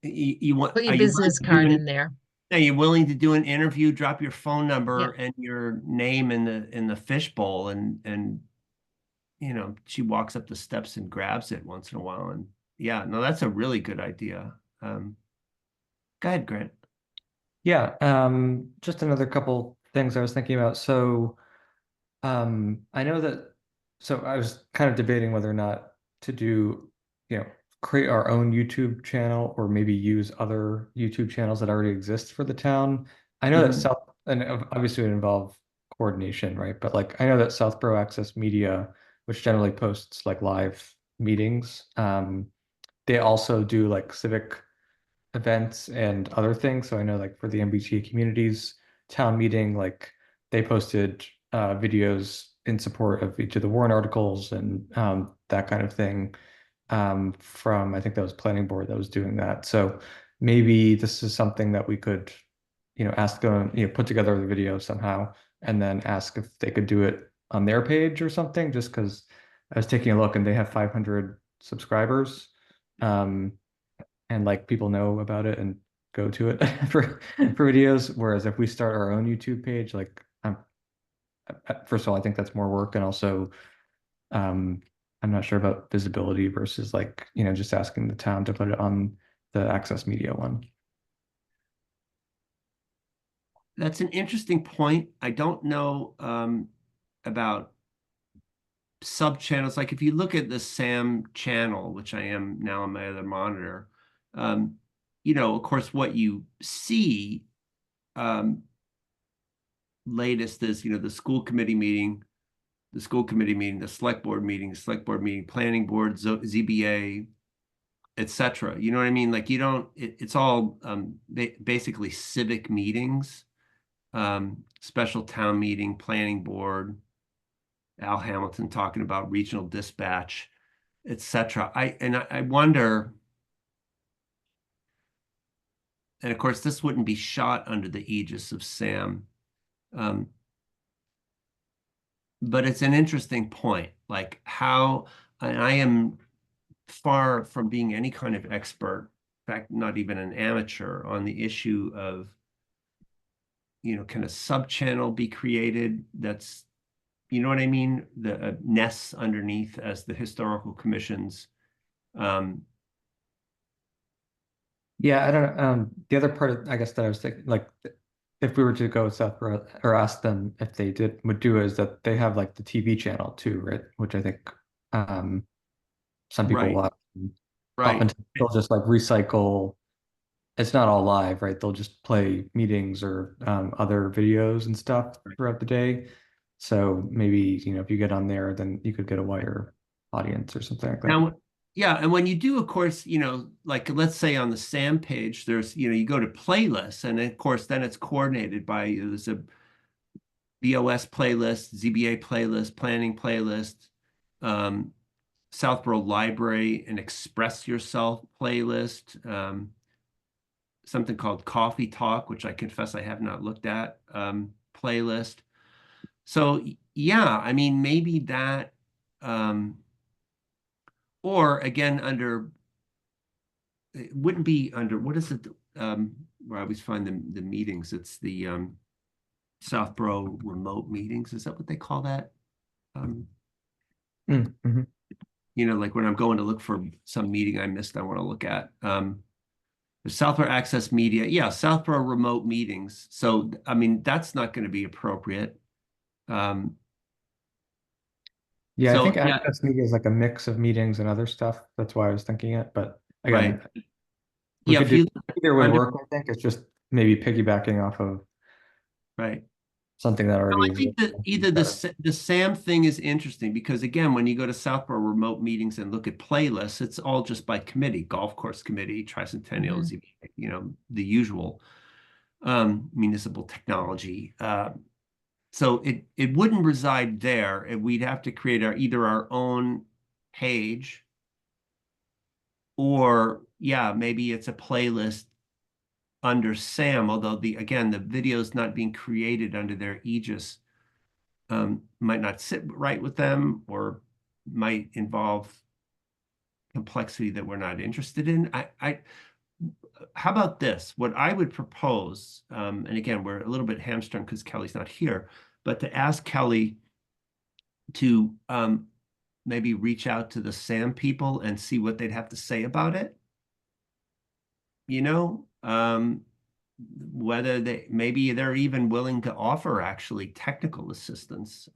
You want, Put your are you willing business to card do in there. are you willing to do an interview? Drop your phone Yeah. number and your name in the fishbowl, and she walks up the steps and grabs it once in a while. And yeah, no, that's a really good idea. Go ahead, Grant. Yeah, just another couple things I was thinking about. So, I know that, so I was kind of debating whether or not to do, create our own YouTube channel or maybe use other YouTube channels that already exist for the town. I know that Mhm. and obviously it would involve coordination, right? But like, I know that Southborough Access Media, which generally posts like live meetings, they also do like civic events and other things. So I know like for the MBTA communities town meeting, like they posted videos in support of each of the warrant articles and that kind of thing from, I think that was planning board that was doing that. So maybe this is something that we could, ask them, put together the video somehow and then ask if they could do it on their page or something, just because I was taking a look and they have 500 subscribers. And like people know about it and go to it for videos. Whereas if we start our own YouTube page, like first of all, I think that's more work, and also um, I'm not sure about visibility versus like just asking the town to put it on the Access Media one. That's an interesting point. I don't know about sub channels. Like if you look at the SAM channel, which I am now on my other monitor, of course, what you see latest is, the school committee meeting, the select board meeting, planning board, ZBA, etc. You know what I mean? Like it's all basically civic meetings, special town meeting, planning board, Al Hamilton talking about regional dispatch, etc. I wonder, and of course this wouldn't be shot under the aegis of SAM, but it's an interesting point, like how, and I am far from being any kind of expert, in fact, not even an amateur, on the issue of, can a sub-channel be created that's, you know what I mean? The nests underneath as the historical commissions. Yeah, I don't know. The other part, I guess that I was thinking, like, if we were to go with Southborough or ask them if they would do is that they have like the TV channel too, right? Which I think some people Right. watch. Right. Often they'll just like recycle. It's not all live, right? They'll just play meetings or other videos and stuff throughout the day. So maybe, if you get on there, then you could get a wider audience or something like that. Now, yeah, and when you do, of course, like let's say on the SAM page, there's, you go to playlists, and of course, then it's coordinated by, there's a BOS playlist, ZBA playlist, planning playlist, Southborough Library, and Express Yourself playlist, something called Coffee Talk, which I confess I have not looked at, playlist. So yeah, I mean, maybe that, or again, it wouldn't be under, what is it, where I always find the meetings, it's the Southborough remote meetings. Is that what they call that? Mhm. You know, like when I'm going to look for some meeting I missed, I want to look at. The Southborough Access Media, yeah, Southborough remote meetings. So, I mean, that's not going to be appropriate. Um, Yeah, I so think yeah, access media is like a mix of meetings and other stuff. That's why I was thinking it. But right. again, we Yeah, could if do you either would under work. I think it's just maybe piggybacking off of right. something that Well, already I think exists. that either the SAM thing is interesting because again, when you go to Southborough remote meetings and look at playlists, it's all just by committee, golf course committee, tricentennial, you know, the usual municipal technology. So it wouldn't reside there. We'd have to create either our own page or yeah, maybe it's a playlist under SAM, although again, the video's not being created under their aegis. Might not sit right with them or might involve complexity that we're not interested in. How about this? What I would propose, and again, we're a little bit hamstrung because Kelly's not here, but to ask Kelly to maybe reach out to the SAM people and see what they'd have to say about it. You know, whether maybe they're even willing to offer actually technical assistance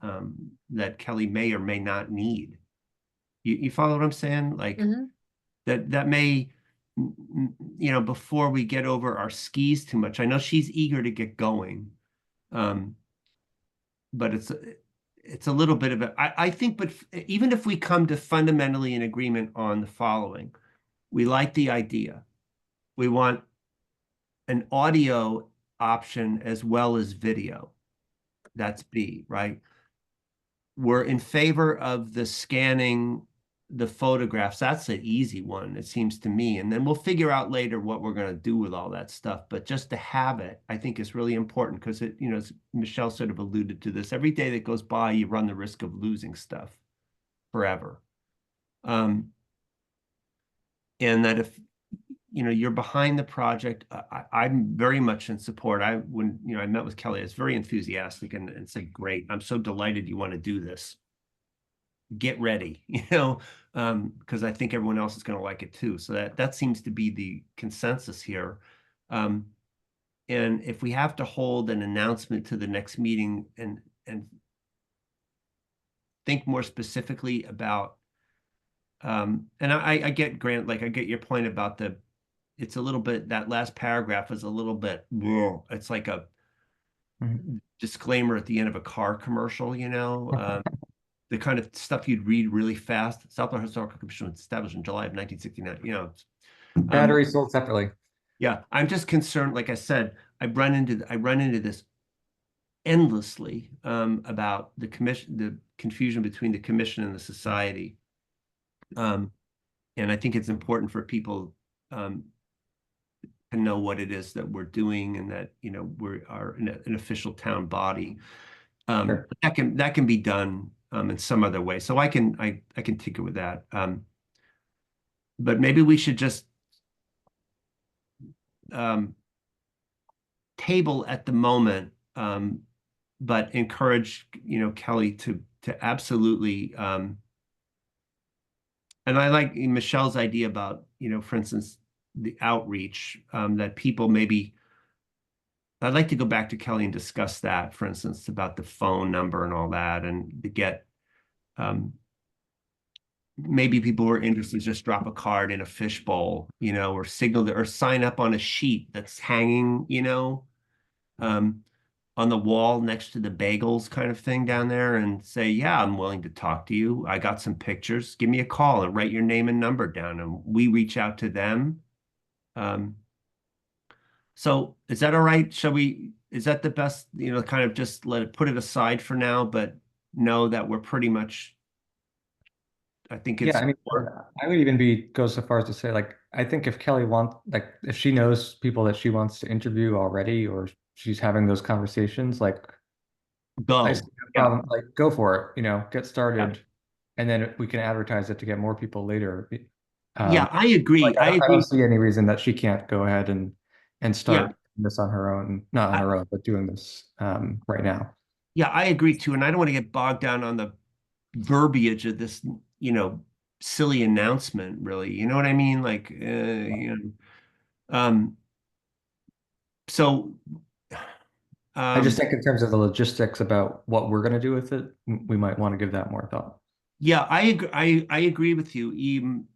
that Kelly may or may not need. You follow what I'm saying? Like that may, you know, before we get over our skis too much. I know she's eager to get going, but it's a little bit of I think, but even if we come to fundamentally in agreement on the following, we like the idea. We want an audio option as well as video. That's B, right? We're in favor of the scanning the photographs. That's an easy one, it seems to me. And then we'll figure out later what we're going to do with all that stuff. But just to have it, I think is really important because it, you know, as Michelle sort of alluded to this, every day that goes by, you run the risk of losing stuff forever. And that if, you know, you're behind the project, I'm very much in support. When, you know, I met with Kelly, I was very enthusiastic and said, great, I'm so delighted you want to do this. Get ready, you know, because I think everyone else is going to like it too. So that seems to be the consensus here. And if we have to hold an announcement to the next meeting and think more specifically about, and I get Grant, like I get your point about it's a little bit, that last paragraph is a little bit, it's like a disclaimer at the end of a car commercial, you know, the kind of stuff you'd read really fast. Southborough Historical Commission was established in July of 1969, you know. Battery sold separately. Yeah, I'm just concerned, like I said, I run into this endlessly about the confusion between the commission and the society. And I think it's important for people to know what it is that we're doing and that, you know, we are an official town body. Sure. That can be done in some other way. So I can tinker with that. But maybe we should just table at the moment, but encourage, you know, Kelly to absolutely and I like Michelle's idea about, you know, for instance, the outreach that people maybe. I'd like to go back to Kelly and discuss that, for instance, about the phone number and all that, and to get maybe people who are interested just drop a card in a fishbowl, you know, or signal or sign up on a sheet that's hanging, you know, on the wall next to the bagels kind of thing down there and say, yeah, I'm willing to talk to you. I got some pictures. Give me a call and write your name and number down and we reach out to them. So is that all right? Is that the best, you know, kind of just put it aside for now, but know that we're pretty much, I think it's. Yeah, I mean, I would even go so far as to say, like, I think if Kelly if she knows people that she wants to interview already, or she's having those conversations, like, Go. I see no problem, like, go for it, you know, get started, Yeah. and then we can advertise it to get more people later. Yeah, I agree. Like, I don't see any reason that she can't go ahead and start this on her own, not on her own, but doing this right now. Yeah, I agree too. And I don't want to get bogged down on the verbiage of this, silly announcement, really. You know what I mean? Like, so, I just think in terms of the logistics about what we're going to do with it, we might want to give that more thought. yeah, I agree with you, even,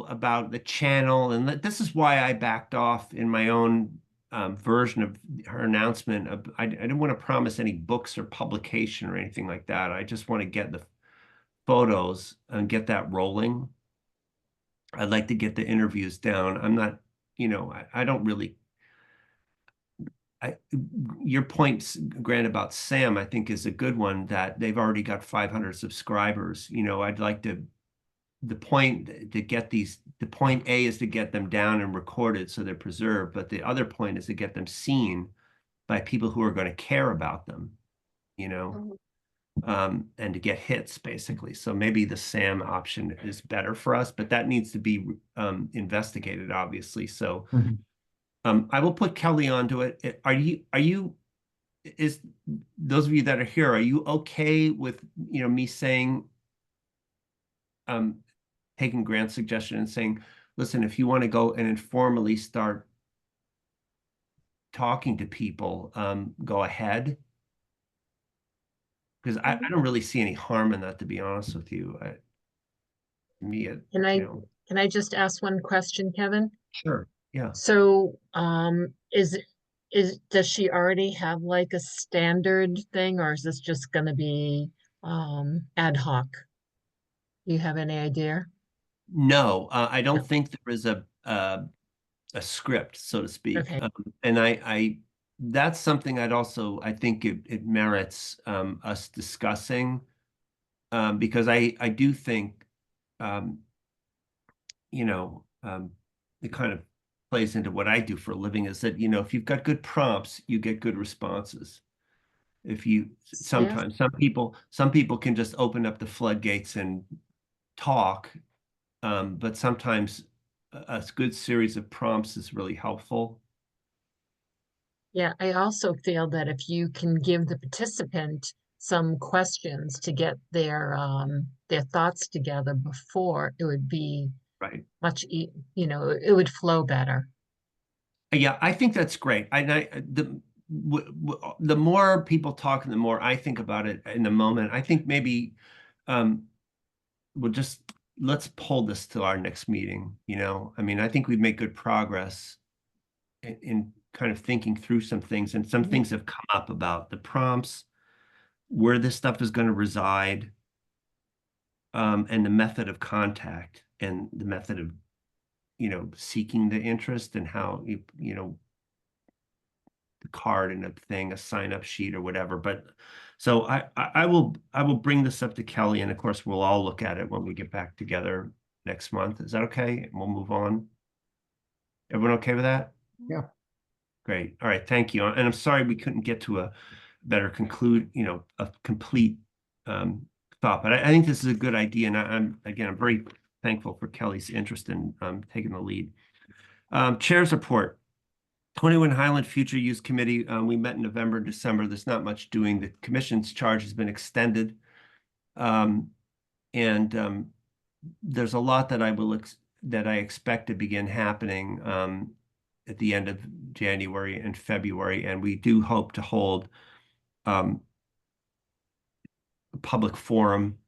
about the channel. And this is why I backed off in my own version of her announcement. I didn't want to promise any books or publication or anything like that. I just want to get the photos and get that rolling. I'd like to get the interviews down. I'm not, I don't really. Your point, Grant, about Sam, I think is a good one, that they've already got 500 subscribers. I'd like to, the point A is to get them down and recorded so they're preserved, but the other point is to get them seen by people who are going to care about them, and to get hits, basically. So maybe the Sam option is better for us, but that needs to be investigated, obviously. So I will put Kelly onto it. Is those of you that are here, are you okay with, me saying, taking Grant's suggestion and saying, listen, if you want to go and informally start talking to people, go ahead? Because I don't really see any harm in that, to be honest with you. Can I just ask one question, Kevin? Sure. Yeah. So, does she already have like a standard thing, or is this just gonna be ad hoc? Do you have any idea? No, I don't think there is a script, so to speak. Okay. And that's something I think it merits us discussing, because I do think, it kind of plays into what I do for a living, is that, if you've got good prompts, you get good responses. Sometimes some people can just open up the floodgates and talk, but sometimes a good series of prompts is really helpful. Yeah, I also feel that if you can give the participant some questions to get their thoughts together before, it would be Right. it would flow better. Yeah, I think that's great. The more people talk, and the more I think about it in the moment, I think maybe let's pull this to our next meeting. I mean, I think we've made good progress in kind of thinking through some things, and some things have come up about the prompts, where this stuff is going to reside, and the method of contact, and the method of seeking the interest, and how the card and a sign-up sheet or whatever. But so I will bring this up to Kelly, and of course we'll all look at it when we get back together next month. Is that okay? And we'll move on. Everyone okay with that? Yeah. Great. All right. Thank you. And I'm sorry we couldn't get to a better a complete thought, but I think this is a good idea. And I'm very thankful for Kelly's interest in taking the lead. Chair's report. 21 Highland Future Use Committee. We met in November, December. There's not much doing. The commission's charge has been extended. And there's a lot that I expect to begin happening at the end of January and February. And we do hope to hold a public forum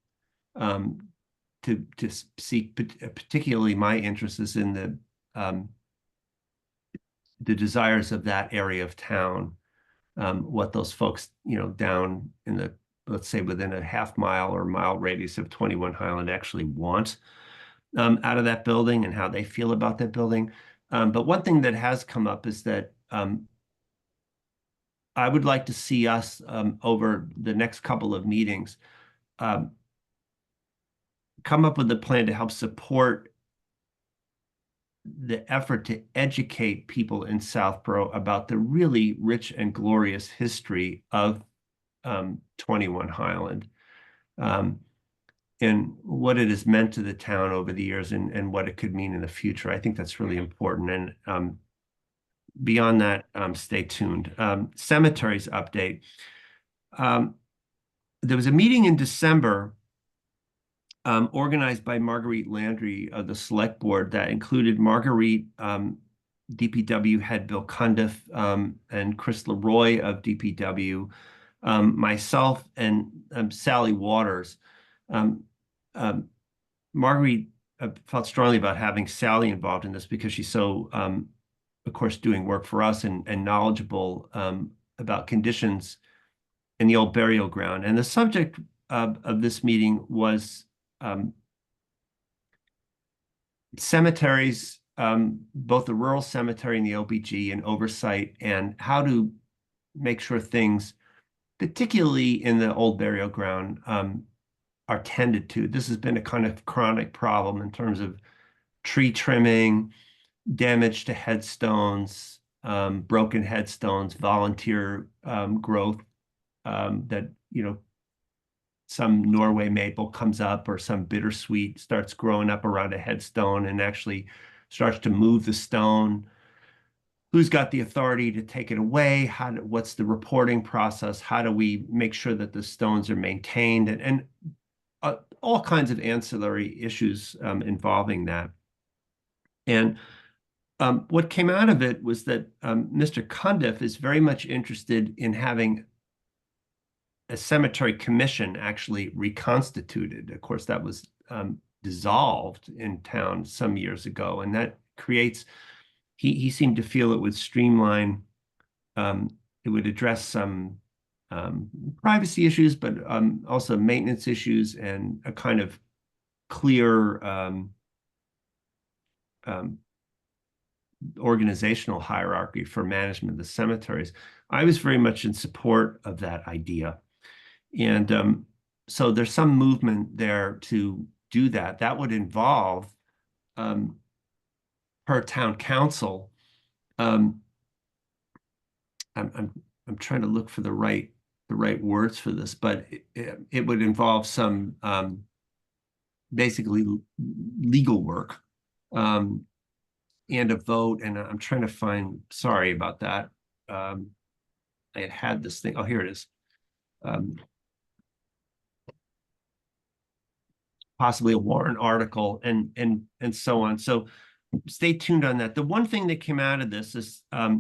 to seek, particularly my interest is in the desires of that area of town, what those folks, down in the, let's say, within a half-mile or mile radius of 21 Highland actually want out of that building, and how they feel about that building. But one thing that has come up is that I would like to see us, over the next couple of meetings, come up with a plan to help support the effort to educate people in Southborough about the really rich and glorious history of 21 Highland, and what it has meant to the town over the years, and what it could mean in the future. I think that's really important. And beyond that, stay tuned. Cemeteries update. There was a meeting in December organized by Marguerite Landry of the Select Board that included Marguerite, DPW head Bill Cundiff, and Chris Leroy of DPW, myself, and Sally Waters. Marguerite felt strongly about having Sally involved in this because she's so, of course, doing work for us and knowledgeable about conditions in the old burial ground. And the subject of this meeting was cemeteries, both the rural cemetery and the OBG, and oversight, and how to make sure things, particularly in the old burial ground, are tended to. This has been a kind of chronic problem in terms of tree trimming, damage to headstones, broken headstones, volunteer growth, that, you know, some Norway maple comes up or some bittersweet starts growing up around a headstone and actually starts to move the stone. Who's got the authority to take it away? What's the reporting process? How do we make sure that the stones are maintained? And all kinds of ancillary issues involving that. And what came out of it was that Mr. Cundiff is very much interested in having a cemetery commission actually reconstituted. Of course, that was dissolved in town some years ago, and that creates, he seemed to feel it would streamline, it would address some privacy issues, but also maintenance issues and a kind of clear organizational hierarchy for management of the cemeteries. I was very much in support of that idea. And so there's some movement there to do that. That would involve, per town council, I'm trying to look for the right words for this, but it would involve some basically legal work, and a vote. And I'm trying to find, sorry about that. I had this thing. Oh, here it is. Possibly a Warren article and so on. So stay tuned on that. The one thing that came out of this is I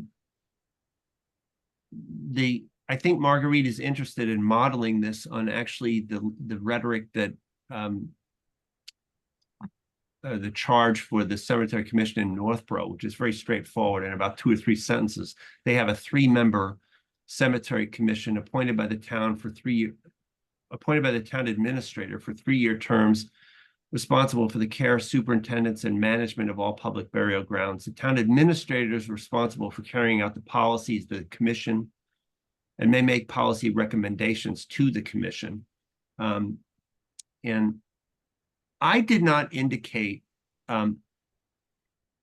think Marguerite is interested in modeling this on actually the rhetoric that the charge for the Cemetery Commission in Northborough, which is very straightforward in about 2 or 3 sentences. They have a 3-member cemetery commission appointed by the town for 3 years, appointed by the town administrator for 3-year terms, responsible for the care, superintendence, and management of all public burial grounds. The town administrator is responsible for carrying out the policies of the commission and may make policy recommendations to the commission. And I did not indicate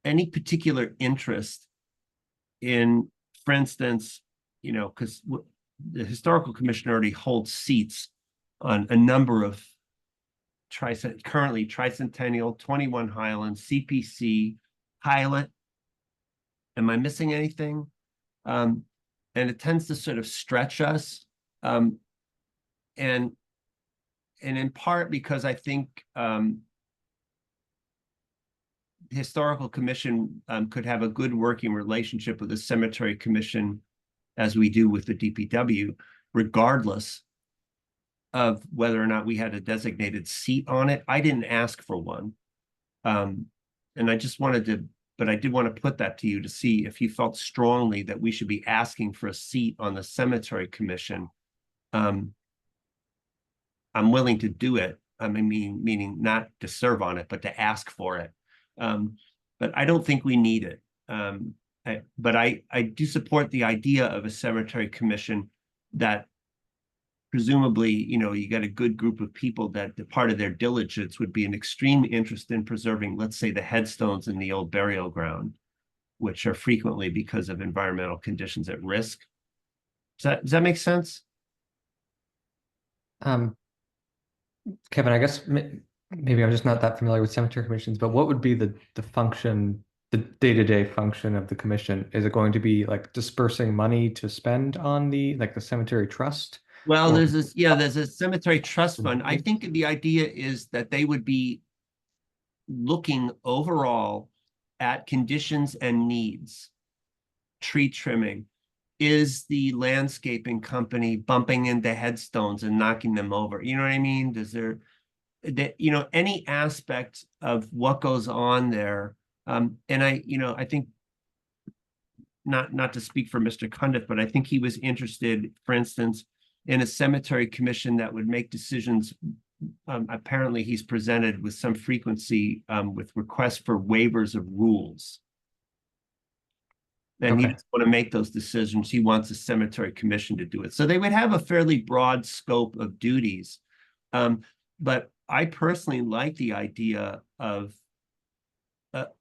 any particular interest in, for instance, you know, because the Historical Commission already holds seats on a number of currently Tricentennial, 21 Highlands, CPC, Pilot. Am I missing anything? And it tends to sort of stretch us. And in part because I think the Historical Commission could have a good working relationship with the Cemetery Commission, as we do with the DPW, regardless of whether or not we had a designated seat on it. I didn't ask for one. And I just wanted to, but I did want to put that to you to see if you felt strongly that we should be asking for a seat on the Cemetery Commission. I'm willing to do it. I mean, meaning not to serve on it, but to ask for it. But I don't think we need it. But I do support the idea of a Cemetery Commission that presumably, you know, you got a good group of people that the part of their diligence would be an extreme interest in preserving, let's say, the headstones in the old burial ground, which are frequently, because of environmental conditions, at risk. Does that make sense? Kevin, I guess maybe I'm just not that familiar with cemetery commissions, but what would be the function, the day-to-day function of the commission? Is it going to be like dispersing money to spend on the like the cemetery trust? Well, Or- there's a cemetery trust fund. I think the idea is that they would be looking overall at conditions and needs. Tree trimming. Is the landscaping company bumping into headstones and knocking them over? You know what I mean? Does there, any aspect of what goes on there? And I think not to speak for Mr. Cundiff, but I think he was interested, for instance, in a cemetery commission that would make decisions. Apparently, he's presented with some frequency with requests for waivers of rules. And he Okay. doesn't want to make those decisions. He wants a cemetery commission to do it. So they would have a fairly broad scope of duties. But I personally like the idea of,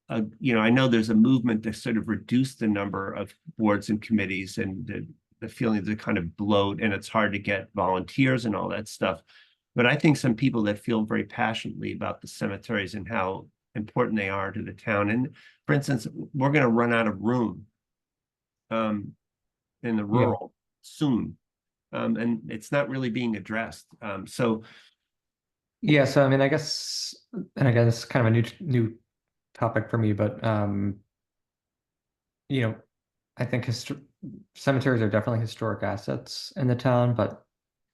I know there's a movement to sort of reduce the number of boards and committees and the feeling of the kind of bloat, and it's hard to get volunteers and all that stuff. But I think some people that feel very passionately about the cemeteries and how important they are to the town. And for instance, we're going to run out of room in the rural soon. And it's not really being addressed. Yeah, so I mean, I guess, and again, it's kind of a new topic for me, but I think cemeteries are definitely historic assets in the town, but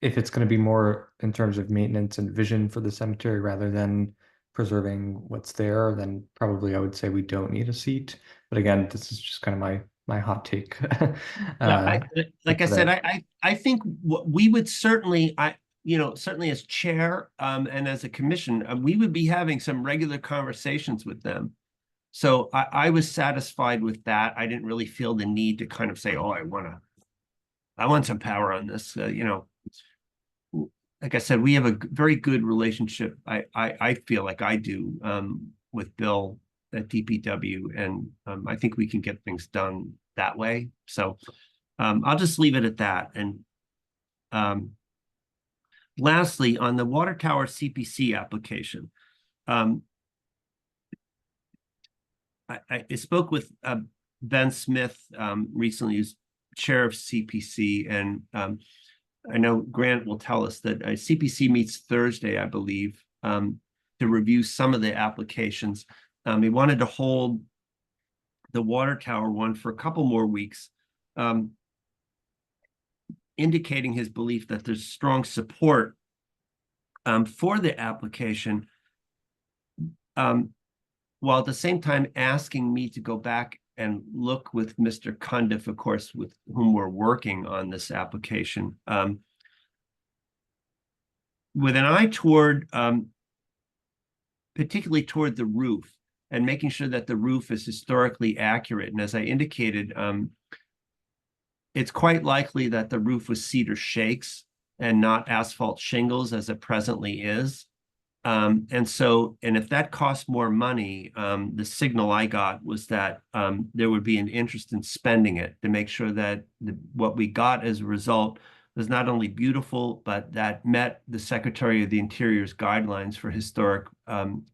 if it's going to be more in terms of maintenance and vision for the cemetery rather than preserving what's there, then probably I would say we don't need a seat. But again, this is just kind of my hot take. Like I said, I think what we would certainly, certainly as chair and as a commission, we would be having some regular conversations with them. So I was satisfied with that. I didn't really feel the need to kind of say, oh, I want some power on this. Like I said, we have a very good relationship. I feel like I do with Bill at DPW, and I think we can get things done that way. So I'll just leave it at that. And lastly, on the water tower CPC application, I spoke with Ben Smith recently, who's chair of CPC, and I know Grant will tell us that CPC meets Thursday, I believe, to review some of the applications. He wanted to hold the water tower one for a couple more weeks, indicating his belief that there's strong support for the application, while at the same time asking me to go back and look with Mr. Cundiff, of course, with whom we're working on this application, with an eye toward, particularly toward the roof, and making sure that the roof is historically accurate. And as I indicated, it's quite likely that the roof was cedar shakes and not asphalt shingles as it presently is. And if that costs more money, the signal I got was that there would be an interest in spending it to make sure that what we got as a result was not only beautiful, but that met the Secretary of the Interior's guidelines for historic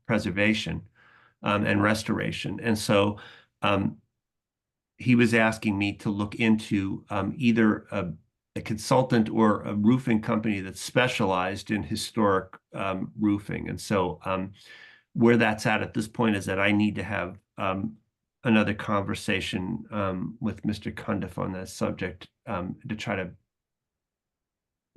preservation and restoration. And so he was asking me to look into either a consultant or a roofing company that's specialized in historic roofing. And so where that's at this point is that I need to have another conversation with Mr. Cundiff on that subject to try to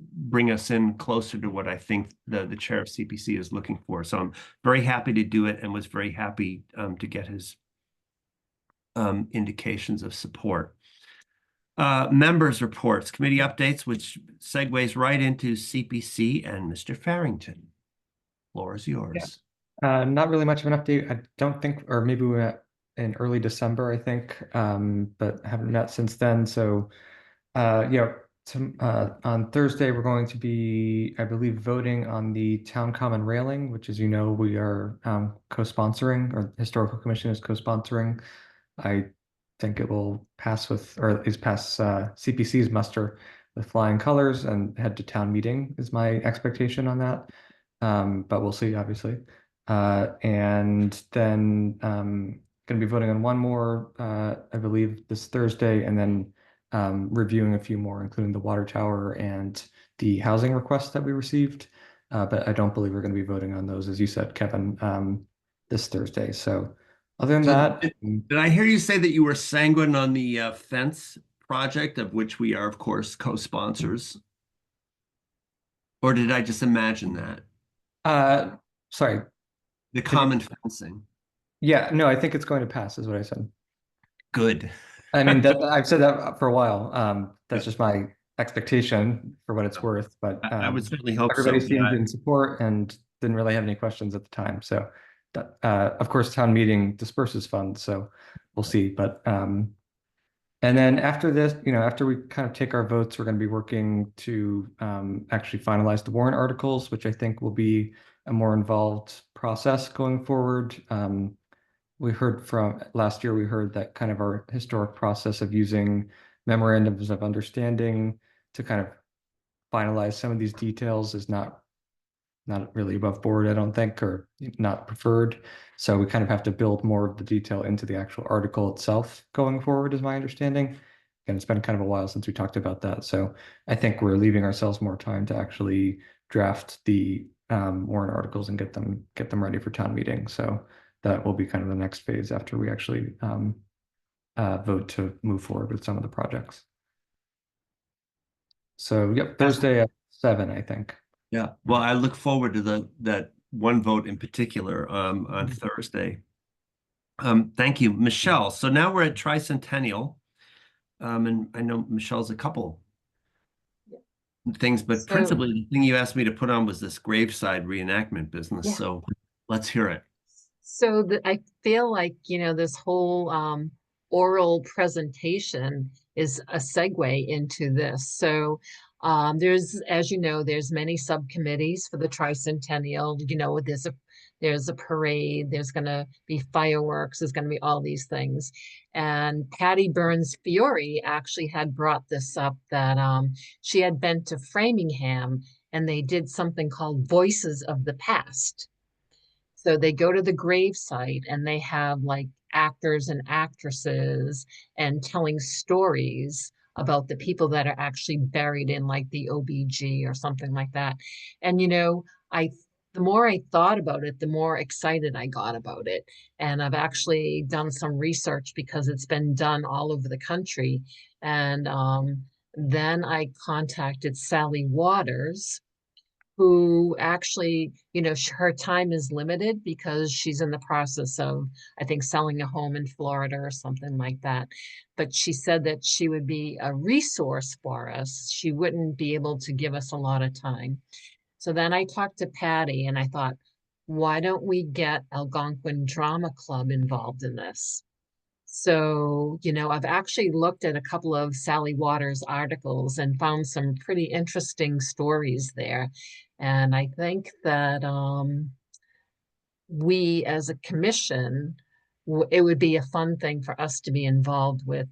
bring us in closer to what I think the chair of CPC is looking for. So I'm very happy to do it, and was very happy to get his indications of support. Members' reports, committee updates, which segues right into CPC and Mr. Farrington. Floor is yours. Not really much of an update. I don't think, or maybe we met in early December, I think, but haven't met since then. So, on Thursday, we're going to be, I believe, voting on the Town Common railing, which, as you know, we are co-sponsoring, or the Historical Commission is co-sponsoring. I think it will pass with, or at least pass CPC's muster with flying colors and head to town meeting is my expectation on that. But we'll see, obviously. And then going to be voting on one more, I believe, this Thursday, and then reviewing a few more, including the water tower and the housing requests that we received. But I don't believe we're going to be voting on those, as you said, Kevin, this Thursday. So other than So that, did I hear you say that you were sanguine on the fence project, of which we are, of course, co-sponsors? Or did I just imagine that? sorry. The Can you- common fencing. Yeah, no, I think it's going to pass, is what I said. Good. I mean, I've said that for a while. That's just my expectation for what it's worth. But I would certainly hope so. everybody seemed Yeah. in support and didn't really have any questions at the time. So, of course, town meeting disperses funds, so we'll see. But and then after this, after we kind of take our votes, we're going to be working to actually finalize the warrant articles, which I think will be a more involved process going forward. We heard from last year, we heard that kind of our historic process of using memorandums of understanding to kind of finalize some of these details is not really above board, I don't think, or not preferred. So we kind of have to build more of the detail into the actual article itself going forward, is my understanding. And it's been kind of a while since we talked about that. So I think we're leaving ourselves more time to actually draft the warrant articles and get them ready for town meeting. So that will be kind of the next phase after we actually vote to move forward with some of the projects. So yep, Thursday at 7, I think. Yeah. Well, I look forward to that one vote in particular on Thursday. Thank you, Michelle. So now we're at Tricentennial. And I know Michelle's a couple things, but So- principally the thing you asked me to put on was this graveside reenactment business. Yeah. So let's hear it. So I feel like, this whole oral presentation is a segue into this. So there's, as you know, there's many subcommittees for the tricentennial. There's a parade, there's going to be fireworks, there's going to be all these things. And Patty Burns Fiore actually had brought this up, that she had been to Framingham and they did something called Voices of the Past. So they go to the gravesite and they have like actors and actresses and telling stories about the people that are actually buried in like the OBG or something like that. And the more I thought about it, the more excited I got about it. And I've actually done some research because it's been done all over the country. And then I contacted Sally Waters, who actually, her time is limited because she's in the process of, I think, selling a home in Florida or something like that. But she said that she would be a resource for us. She wouldn't be able to give us a lot of time. So then I talked to Patty and I thought, why don't we get Algonquin Drama Club involved in this? So, I've actually looked at a couple of Sally Waters articles and found some pretty interesting stories there. And I think that we as a commission, it would be a fun thing for us to be involved with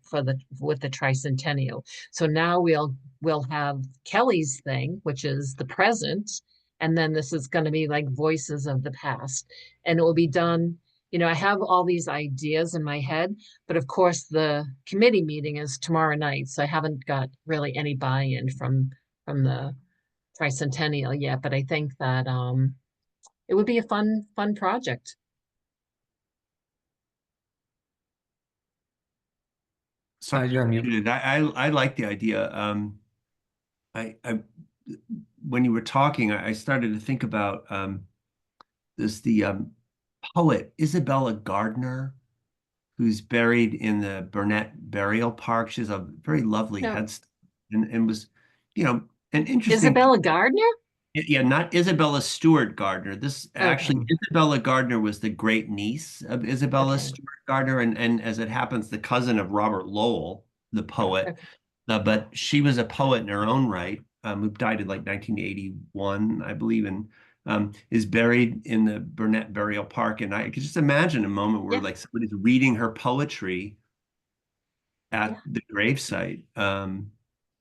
with the tricentennial. So now we'll have Kelly's thing, which is the present, and then this is going to be like Voices of the Past, and it will be done. I have all these ideas in my head, but of course the committee meeting is tomorrow night, so I haven't got really any buy-in from the tricentennial yet. But I think that it would be a fun project. So You're on mute. muted. I like the idea. I when you were talking, I started to think about the poet Isabella Gardner, who's buried in the Burnett Burial Park. She's a very lovely No. headstone, and was, an interesting. Isabella Gardner? Yeah, not Isabella Stewart Gardner. This actually, Okay. Isabella Gardner was the great niece of Isabella Okay. Stewart Gardner, and as it happens, the cousin of Robert Lowell, the poet. Okay. But she was a poet in her own right, who died in like 1981, I believe, and is buried in the Burnett Burial Park. And I could just imagine a moment where Yeah. like somebody's reading her poetry at Yeah. the gravesite.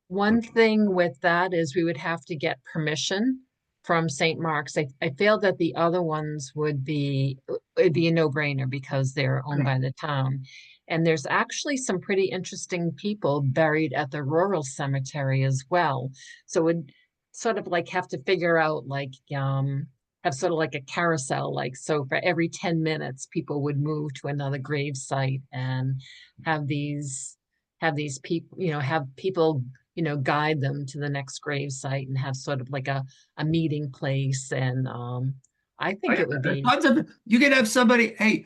One thing with that is we would have to get permission from St. Mark's. I feel that the other ones it'd be a no-brainer because they're owned by the town. And there's actually some pretty interesting people buried at the rural cemetery as well. So we'd sort of like have to figure out like have sort of like a carousel, like so for every 10 minutes people would move to another grave site and have these people, have people, guide them to the next grave site and have sort of like a meeting place. And I think it would be, You could have somebody, hey,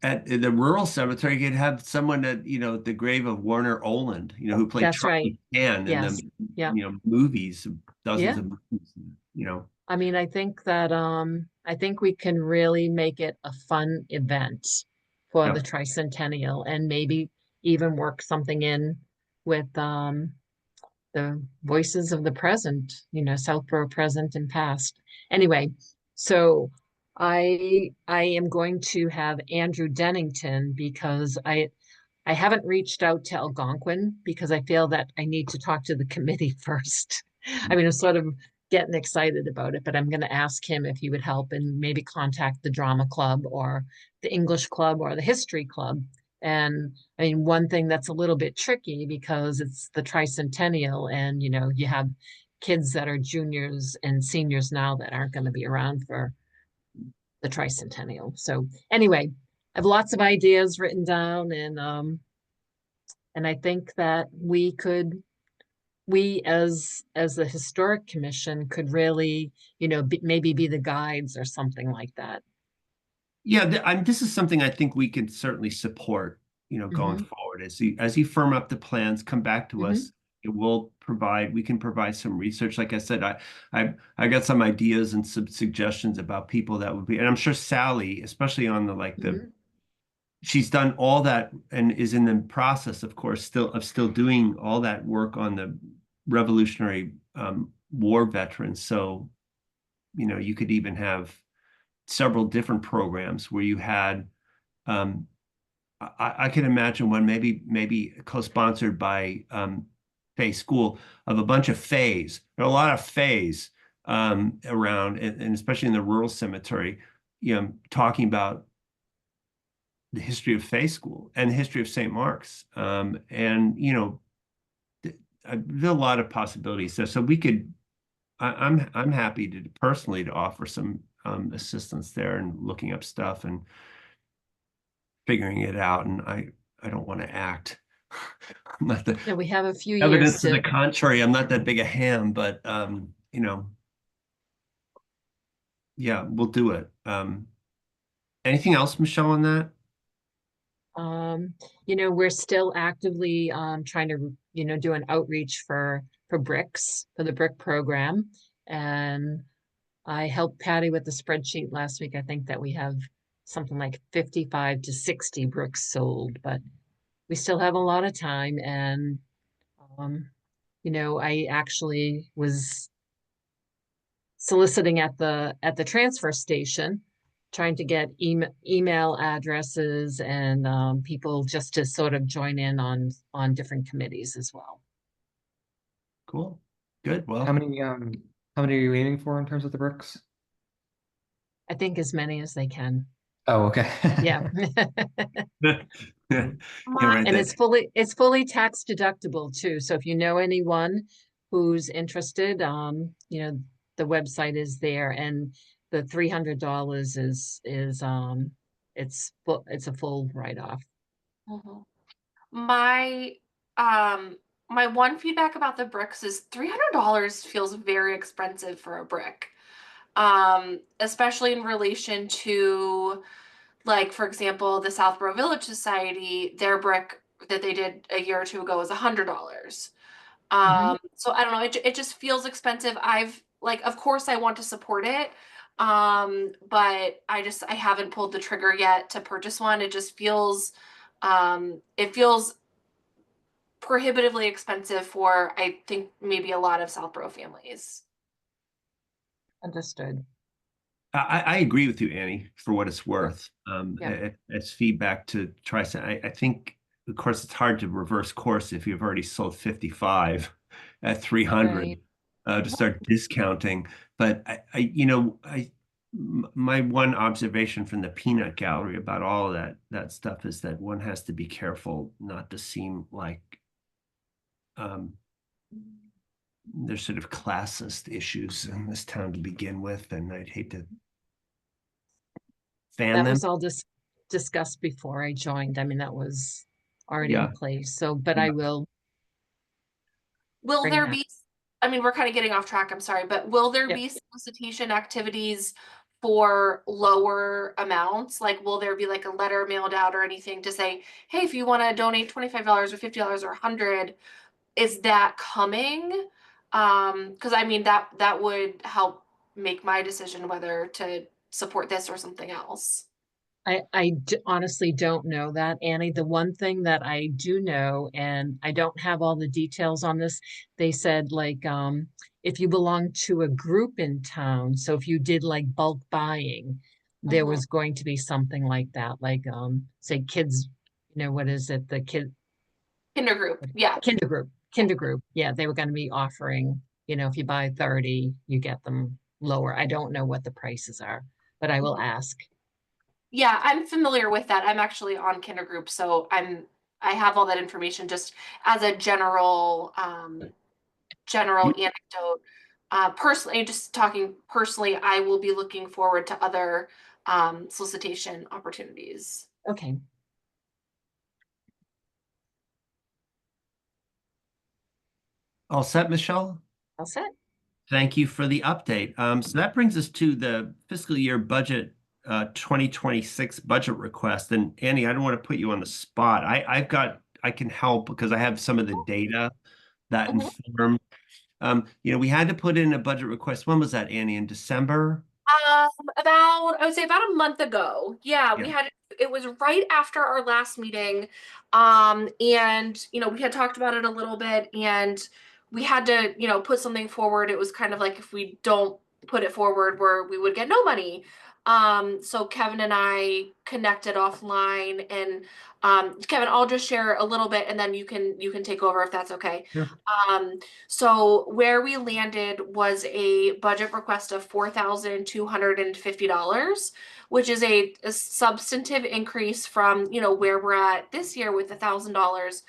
at the rural cemetery, you could have someone at, the grave of Warner Oland, who played That's right. Charlie Chan in Yes. the, Yeah. movies, dozens Yeah. of movies, I mean, I think that I think we can really make it a fun event for the Yep. tricentennial and maybe even work something in with the voices of the present, Southborough present and past. Anyway, so I am going to have Andrew Dennington because I haven't reached out to Algonquin because I feel that I need to talk to the committee first. I mean, I'm sort of getting excited about it, but I'm going to ask him if he would help and maybe contact the drama club or the English club or the history club. And I mean, one thing that's a little bit tricky because it's the tricentennial and, you have kids that are juniors and seniors now that aren't going to be around for the tricentennial. So anyway, I have lots of ideas written down and I think that we as the historic commission could really, maybe be the guides or something like that. Yeah, this is something I think we can certainly support, going forward. As you firm up the plans, come back to us. We can provide some research. Like I said, I got some ideas and some suggestions about people that would be, and I'm sure Sally, especially on she's done all that and is in the process, of course, still doing all that work on the Revolutionary War veterans. So, you could even have several different programs where you had, I can imagine one maybe co-sponsored by Fay School of a bunch of Fays. There are a lot of Fays around, and especially in the rural cemetery, talking about the history of Fay School and the history of St. Mark's. And, there's a lot of possibilities there. So we could, I'm happy to personally to offer some assistance there and looking up stuff and figuring it out. And I don't want to act. I'm not the Yeah, we have a few evidence years to the contrary. I'm not that big a ham, but yeah, we'll do it. Anything else, Michelle, on that? We're still actively trying to, do an outreach for BRICS, for the BRIC program. And I helped Patty with the spreadsheet last week. I think that we have something like 55 to 60 bricks sold, but we still have a lot of time. And, I actually was soliciting at the transfer station, trying to get email addresses and people just to sort of join in on different committees as well. Cool. Good. Well, How many are you aiming for in terms of the bricks? I think as many as they can. Oh, okay. Yeah. yeah, right. And it's fully tax deductible too. So if you know anyone who's interested, the website is there and the $300 is it's a full write-off. My one feedback about the bricks is $300 feels very expensive for a brick. Especially in relation to, like, for example, the Southborough Village Society, their brick that they did a year or two ago was $100. So I don't know, it just feels expensive. Of course I want to support it, but I haven't pulled the trigger yet to purchase one. It just feels, it feels prohibitively expensive for, I think, maybe a lot of Southborough families. Understood. I agree with you, Annie, for what it's worth. Yeah. It's feedback to try. I think, of course, it's hard to reverse course if you've already sold 55 at 300. Right. to start discounting. But my one observation from the peanut gallery about all of that stuff is that one has to be careful not to seem like there's sort of classist issues in this town to begin with, and I'd hate to fan That them. was all discussed before I joined. I mean, that was already Yeah. in place. So, but Yeah. I will. Will Bring there that. be, I mean, we're kind of getting off track, I'm sorry, but will there Yep. be solicitation activities for lower amounts? Like, will there be like a letter mailed out or anything to say, hey, if you want to donate $25 or $50 or $100, is that coming? Because I mean, that would help make my decision whether to support this or something else. Honestly don't know that, Annie. The one thing that I do know, and I don't have all the details on this, they said like if you belong to a group in town, so if you did like bulk buying, there Mhm. was going to be something like that, like say kids, what is it, the kid Kinder group, yeah. kinder group. Yeah, they were going to be offering, if you buy 30, you get them lower. I don't know what the prices are, but I will ask. Yeah, I'm familiar with that. I'm actually on Kinder Group, so I have all that information just as a general anecdote. Personally, just talking personally, I will be looking forward to other solicitation opportunities. Okay. All set, Michelle? All set. Thank you for the update. So that brings us to the fiscal year budget 2026 budget request. And Annie, I don't want to put you on the spot. I can help because I have some of the data that Mhm. inform. We had to put in a budget request. When was that, Annie? In December? I would say about a month ago. Yeah, we had, it was right after our last meeting. And we had talked about it a little bit and we had to, put something forward. It was kind of like if we don't put it forward, we would get no money. So Kevin and I connected offline and Kevin, I'll just share a little bit and then you can take over if that's okay. Sure. So where we landed was a budget request of $4,250, which is a substantive increase from, where we're at this year with $1,000,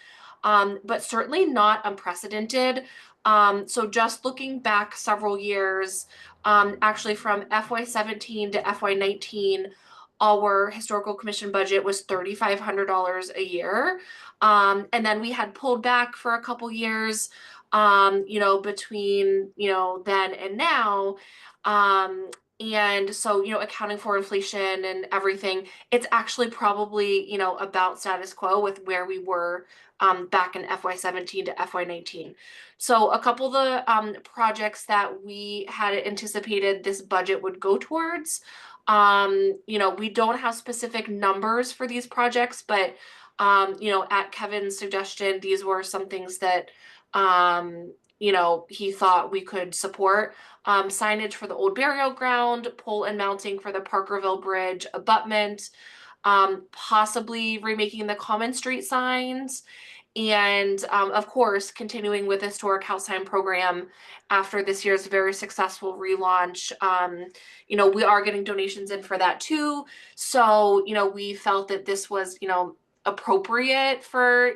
but certainly not unprecedented. So just looking back several years, actually from FY17 to FY19, our historical commission budget was $3,500 a year. And then we had pulled back for a couple years, between, then and now. And so, accounting for inflation and everything, it's actually probably, about status quo with where we were back in FY17 to FY19. So a couple of the projects that we had anticipated this budget would go towards, we don't have specific numbers for these projects, but at Kevin's suggestion, these were some things that he thought we could support. Signage for the old burial ground, pole and mounting for the Parkerville Bridge abutment, possibly remaking the Common Street signs, and of course, continuing with the historic house sign program after this year's very successful relaunch. We are getting donations in for that too. So, we felt that this was, appropriate for,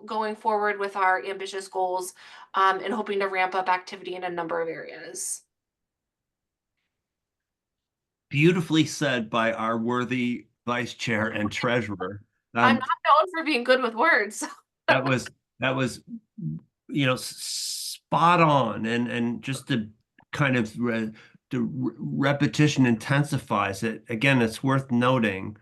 going forward with our ambitious goals and hoping to ramp up activity in a number of areas. Beautifully said by our worthy vice chair and treasurer. I'm not known for being good with words. that was spot on, and just the kind of repetition intensifies it. Again, it's worth noting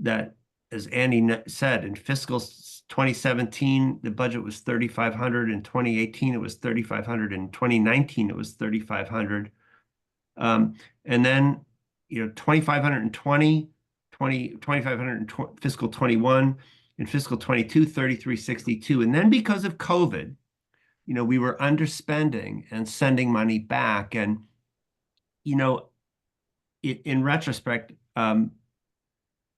that, as Andy said, in fiscal 2017 the budget was 3,500. In 2018 it was 3,500. In 2019 it was 3,500. And then 2,520, 2,500 in fiscal 21. In fiscal 22, 3,362. And then because of COVID, we were underspending and sending money back. And, in retrospect,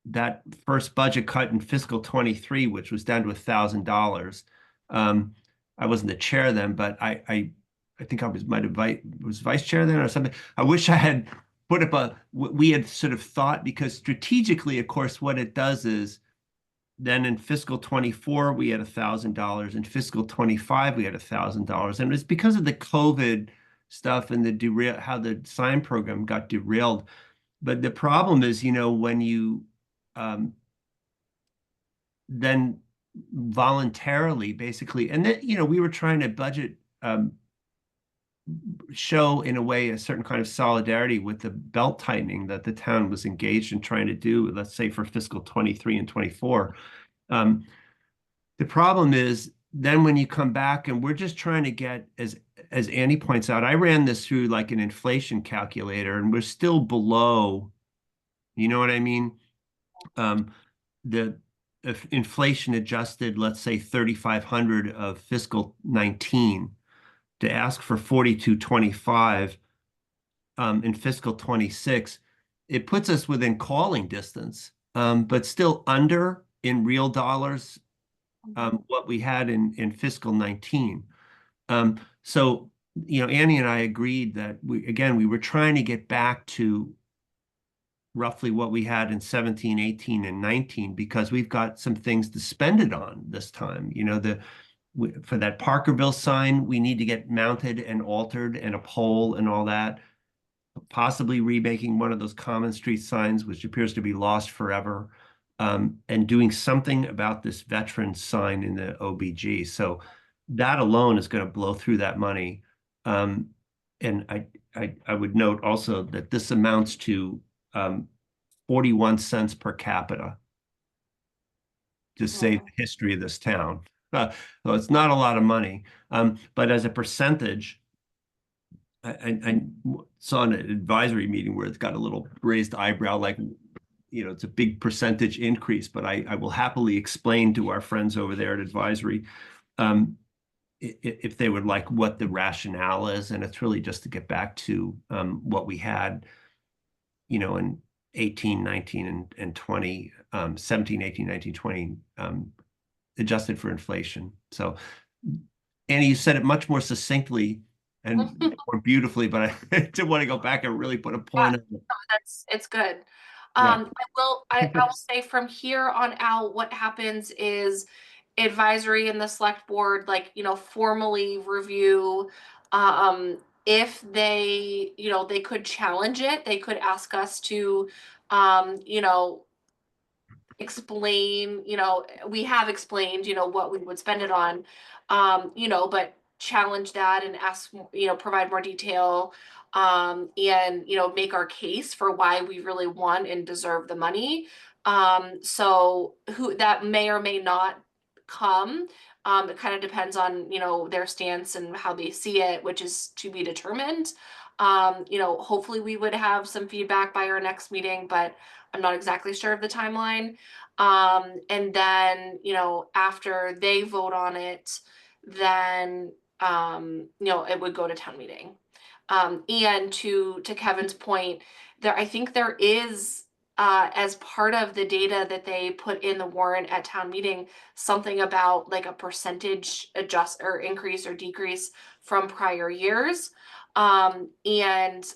that first budget cut in fiscal 23, which was down to $1,000. I wasn't the chair then, but I I think I was vice chair then or something. I wish I had put up we had sort of thought, because strategically, of course, what it does is then in fiscal 24, we had $1,000. In fiscal 25, we had $1,000. And it's because of the COVID stuff and how the sign program got derailed. But the problem is, when you then voluntarily, basically, and then, we were trying to budget, show in a way a certain kind of solidarity with the belt tightening that the town was engaged in trying to do, let's say for fiscal 23 and 24. The problem is then when you come back and we're just trying to get, as Annie points out, I ran this through like an inflation calculator and we're still below, you know what I mean? The inflation adjusted, let's say 3,500 of fiscal 19, to ask for 4225 in fiscal 26, it puts us within calling distance, but still under in real dollars what we had in fiscal 19. So, Annie and I agreed that we were trying to get back to roughly what we had in 17, 18, and 19, because we've got some things to spend it on this time. For that Parkerville sign, we need to get mounted and altered and a pole and all that. Possibly remaking one of those common street signs, which appears to be lost forever, and doing something about this veteran sign in the OBG. So that alone is going to blow through that money. And I would note also that this amounts to 41 cents per capita to save the history of this town. So it's not a lot of money, but as a percentage, I saw an advisory meeting where it's got a little raised eyebrow, like, it's a big percentage increase, but I will happily explain to our friends over there at advisory if they would like what the rationale is. And it's really just to get back to what we had, in 18, 19, and 20, 17, 18, 19, 20, adjusted for inflation. So, Annie, you said it much more succinctly and more beautifully, but I did want to go back and really put a point on it. It's good. Yeah. I will say from here on out, what happens is advisory and the select board, formally review, if they, they could challenge it, they could ask us to, explain, we have explained, what we would spend it on, but challenge that and ask, provide more detail, and, make our case for why we really want and deserve the money. So that may or may not come. It kind of depends on, their stance and how they see it, which is to be determined. Hopefully we would have some feedback by our next meeting, but I'm not exactly sure of the timeline. And then, after they vote on it, then, it would go to town meeting. And to Kevin's point, I think there is, as part of the data that they put in the warrant at town meeting, something about like a percentage adjust or increase or decrease from prior years. And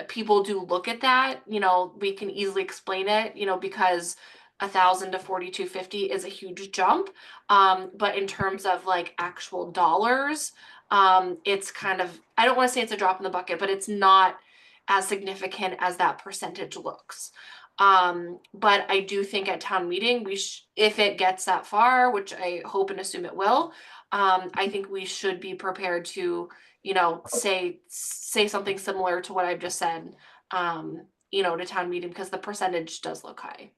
people do look at that, we can easily explain it, because 1,000 to 4,250 is a huge jump. But in terms of like actual dollars, it's kind of, I don't want to say it's a drop in the bucket, but it's not as significant as that percentage looks. But I do think at town meeting, if it gets that far, which I hope and assume it will, I think we should be prepared to, say something similar to what I've just said, to town meeting, because the percentage does look high.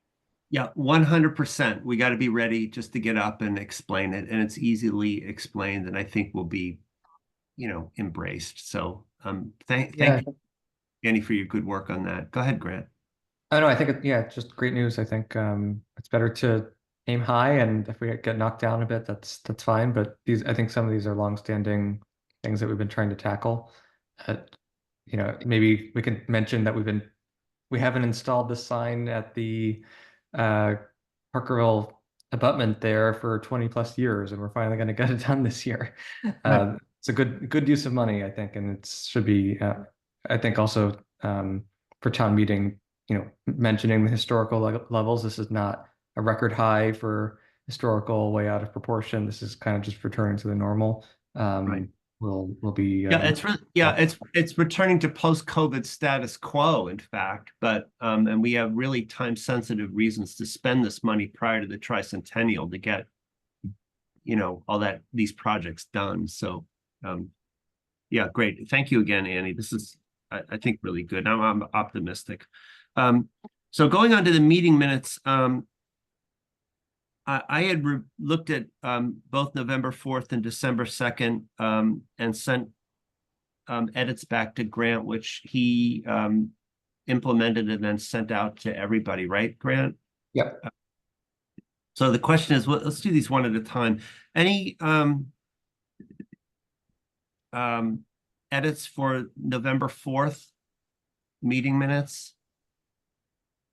Yeah, 100%. We got to be ready just to get up and explain it. And it's easily explained, and I think will be, embraced. So thank you, Annie, for your good work on that. Go ahead, Grant. Oh no, I think just great news. I think it's better to aim high, and if we get knocked down a bit, that's fine. But I think some of these are longstanding things that we've been trying to tackle. Maybe we can mention that we haven't installed the sign at the Parkerville abutment there for 20 plus years, and we're finally going to get it done this year. it's a good use of money, I think, and it should be. I think also for town meeting, mentioning the historical levels. This is not a record high for historical, way out of proportion. This is kind of just returning to the normal. Right. Will be. It's returning to post-COVID status quo, in fact, but and we have really time-sensitive reasons to spend this money prior to the tricentennial to get, these projects done. So, yeah, great. Thank you again, Annie. This is, I think, really good. I'm optimistic. So going on to the meeting minutes, I had looked at both November 4th and December 2nd and sent edits back to Grant, which he implemented and then sent out to everybody, right, Grant? Yep. So the question is, let's do these one at a time. Any edits for November 4th meeting minutes?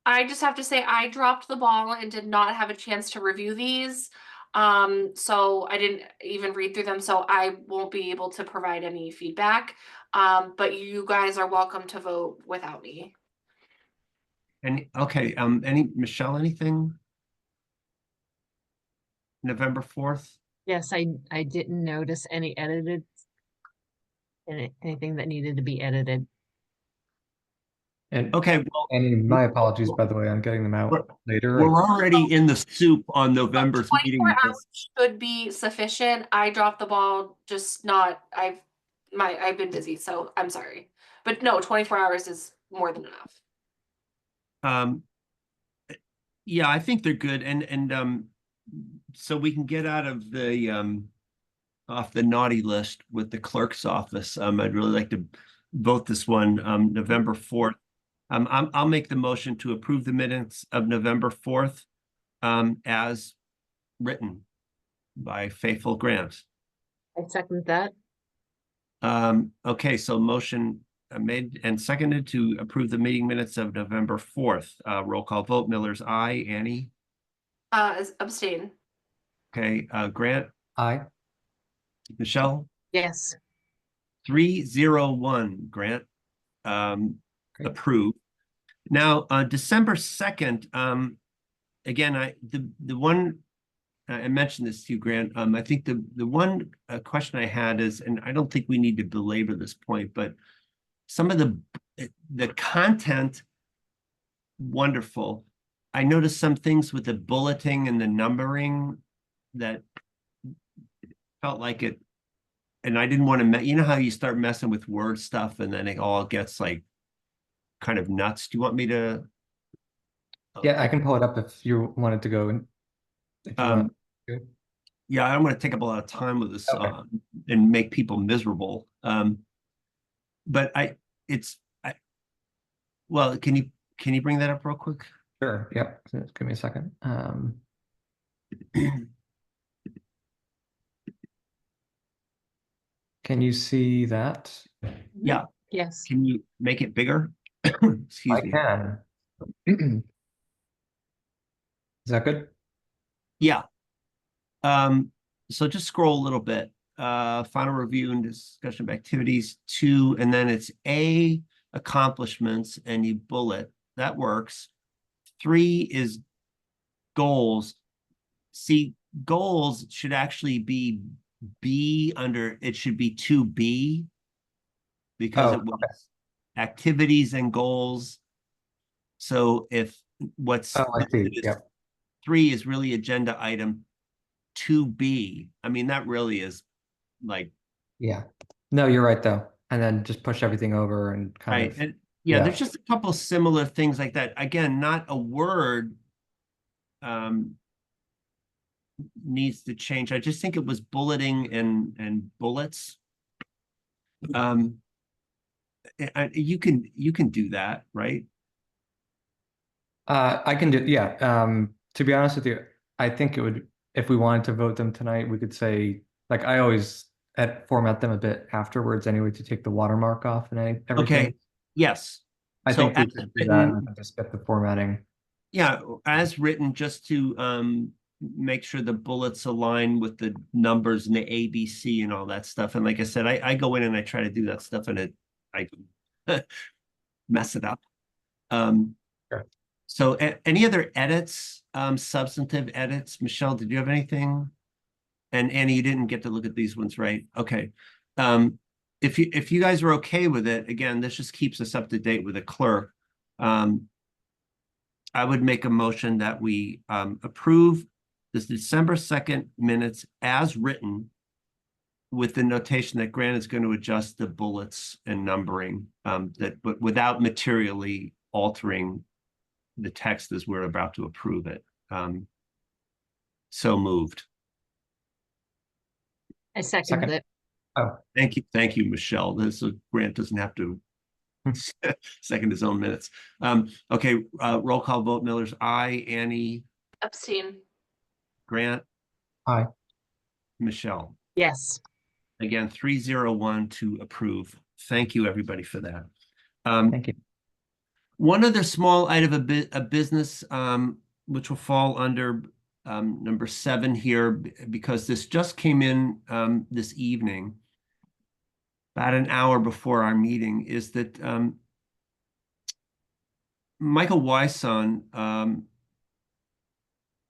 I just have to say I dropped the ball and did not have a chance to review these. So I didn't even read through them, so I won't be able to provide any feedback. But you guys are welcome to vote without me. Okay, Michelle, anything? November 4th? Yes, I didn't notice any edited, anything that needed to be edited. And Okay, well, my apologies, by the way, on getting them out later. we're already in the soup on November's 24 meeting. hours should be sufficient. I dropped the ball, just not, I've been busy, so I'm sorry. But no, 24 hours is more than enough. Yeah, I think they're good, and so we can get out of the off the naughty list with the clerk's office. I'd really like to vote this one, November 4th. I'll make the motion to approve the minutes of November 4th as written by Faithful Grant. I second that. Okay, so motion made and seconded to approve the meeting minutes of November 4th. Roll call vote. Miller's aye. Annie? Abstain. Okay, Grant? Aye. Michelle? Yes. 301, Grant. Approved. Now, December 2nd, again, the one I mentioned this to you, Grant. I think the one question I had is, and I don't think we need to belabor this point, but some of the content, wonderful. I noticed some things with the bulleting and the numbering that felt like it, and I didn't want to, you know how you start messing with word stuff and then it all gets like kind of nuts. Do you want me to? Yeah, I can pull it up if you wanted to go and. Yeah, I'm going to take up a lot of time with this Okay. and make people miserable. But well, can you bring that up real quick? Sure. Yep. Just give me a second. Can you see that? Yeah. Yes. Can you make it bigger? Excuse I me. can. Is that good? Yeah. So just scroll a little bit. Final review and discussion of activities 2, and then it's A, accomplishments, and you bullet. That works. 3 is goals. See, goals should actually be B under, it should be 2B because it was activities and goals. So if what's I see. Yep. 3 is really agenda item 2B. I mean, that really is like. Yeah. No, you're right though. And then just push everything over and kind Right. of. And yeah, Yeah. there's just a couple similar things like that. Again, not a word needs to change. I just think it was bulleting and bullets. You can do that, right? I can do, yeah. To be honest with you, I think it would, if we wanted to vote them tonight, we could say, like, I always format them a bit afterwards anyway to take the watermark off and everything. Okay. Yes. I So think we as could do that and just get the formatting. Yeah, as written, just to make sure the bullets align with the numbers and the ABC and all that stuff. And like I said, I go in and I try to do that stuff and I mess it up. Sure. So any other edits, substantive edits? Michelle, did you have anything? And Annie, you didn't get to look at these ones, right? Okay. If you guys are okay with it, again, this just keeps us up to date with the clerk. I would make a motion that we approve this December 2nd minutes as written, with the notation that Grant is going to adjust the bullets and numbering, but without materially altering the text as we're about to approve it. So moved. I second Second. it. Oh, Thank you, Michelle. Grant doesn't have to second his own minutes. Okay, roll call vote. Miller's aye. Annie, Abstain. Grant, aye. Michelle. Yes. Again, 301 to approve. Thank you, everybody, for that. Thank you. One other small item of business, which will fall under number 7 here, because this just came in this evening, about an hour before our meeting, is that Michael Wyson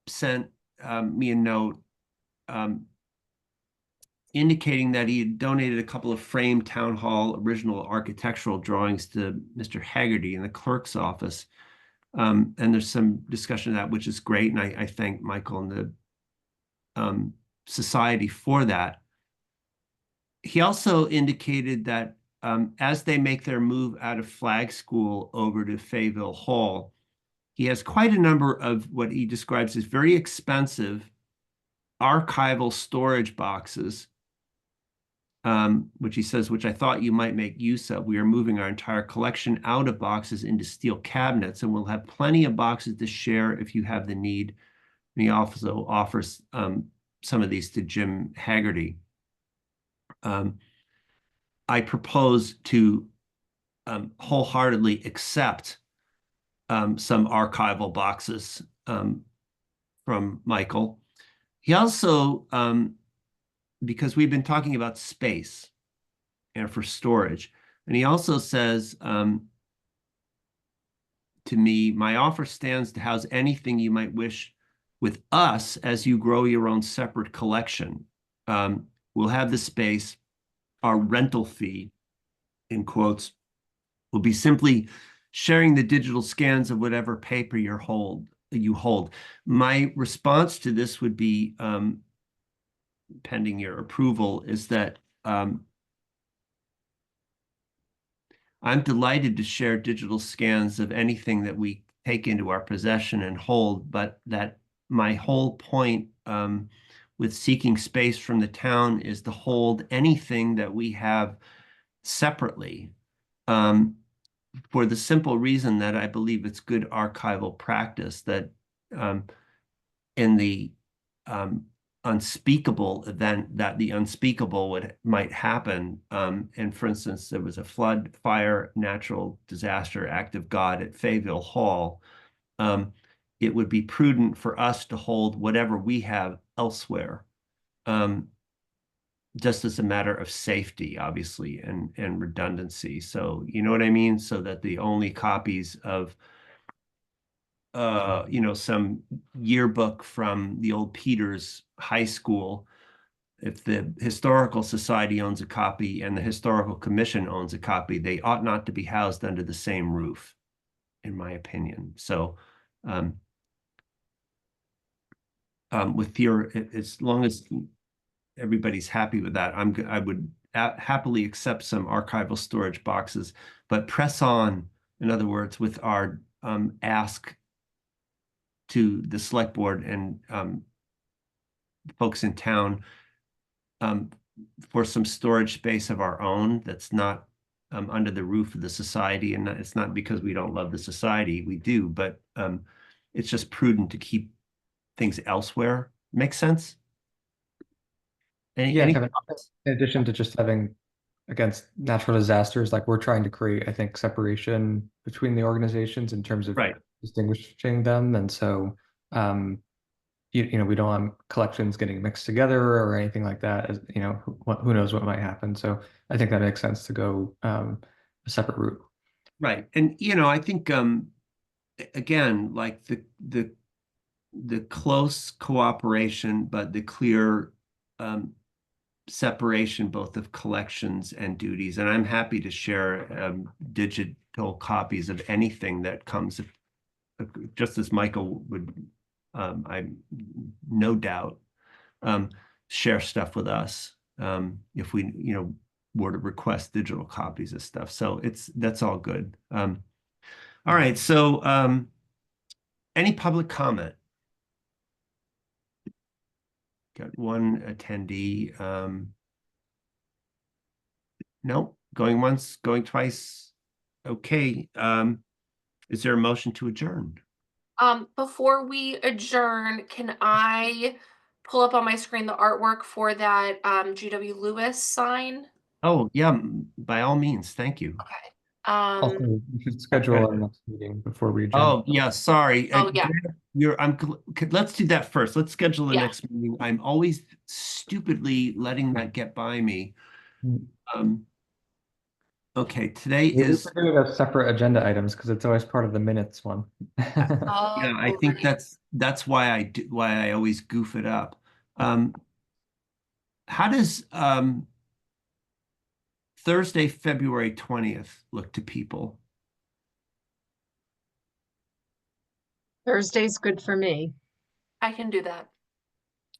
sent me a note indicating that he had donated a couple of framed town hall original architectural drawings to Mr. Haggerty in the clerk's office. And there's some discussion of that, which is great. And I thank Michael and the society for that. He also indicated that as they make their move out of Flag School over to Fayville Hall, he has quite a number of what he describes as very expensive archival storage boxes, which he says, which I thought you might make use of. We are moving our entire collection out of boxes into steel cabinets, and we'll have plenty of boxes to share if you have the need. And he also offers some of these to Jim Haggerty. I propose to wholeheartedly accept some archival boxes from Michael. He also, because we've been talking about space and for storage, and he also says to me, my offer stands to house anything you might wish with us as you grow your own separate collection. We'll have the space. Our rental fee, in quotes, will be simply sharing the digital scans of whatever paper you hold. My response to this would be, pending your approval, is that I'm delighted to share digital scans of anything that we take into our possession and hold, but that my whole point with seeking space from the town is to hold anything that we have separately, for the simple reason that I believe it's good archival practice that in the unspeakable event that the unspeakable might happen, and for instance, there was a flood, fire, natural disaster, act of God at Fayville Hall, it would be prudent for us to hold whatever we have elsewhere, just as a matter of safety, obviously, and redundancy. So, you know what I mean? So that the only copies of, some yearbook from the old Peters High School, if the Historical Society owns a copy and the Historical Commission owns a copy, they ought not to be housed under the same roof, in my opinion. So, with your, as long as everybody's happy with that, I would happily accept some archival storage boxes, but press on, in other words, with our ask to the select board and folks in town for some storage space of our own that's not under the roof of the society. And it's not because we don't love the society, we do, but it's just prudent to keep things elsewhere. Make sense? Yeah, Kevin, in addition to just having against natural disasters, like we're trying to create, I think, separation between the organizations in terms of Right. distinguishing them. And so we don't want collections getting mixed together or anything like that. Who knows what might happen. So I think that makes sense to go a separate route. Right. And I think again, like the close cooperation, but the clear separation both of collections and duties. And I'm happy to share digital copies of anything that comes, just as Michael would, I no doubt share stuff with us if we, were to request digital copies of stuff. So that's all good. All right. So any public comment? Got one attendee. Nope. Going once, going twice. Okay. Is there a motion to adjourn? Before we adjourn, can I pull up on my screen the artwork for that GW Lewis sign? Oh, yeah, by all means. Thank you. Okay. Also, we should schedule our next meeting before we adjourn. Oh, yeah, sorry. Oh, yeah. Let's do that first. Let's schedule the Yeah. next meeting. I'm always stupidly letting that get by me. Okay, today We is, should do it as separate agenda items because it's always part of the minutes one. yeah, I think right. that's why I always goof it up. How does Thursday, February 20th look to people? Thursday's good for me. I can do that.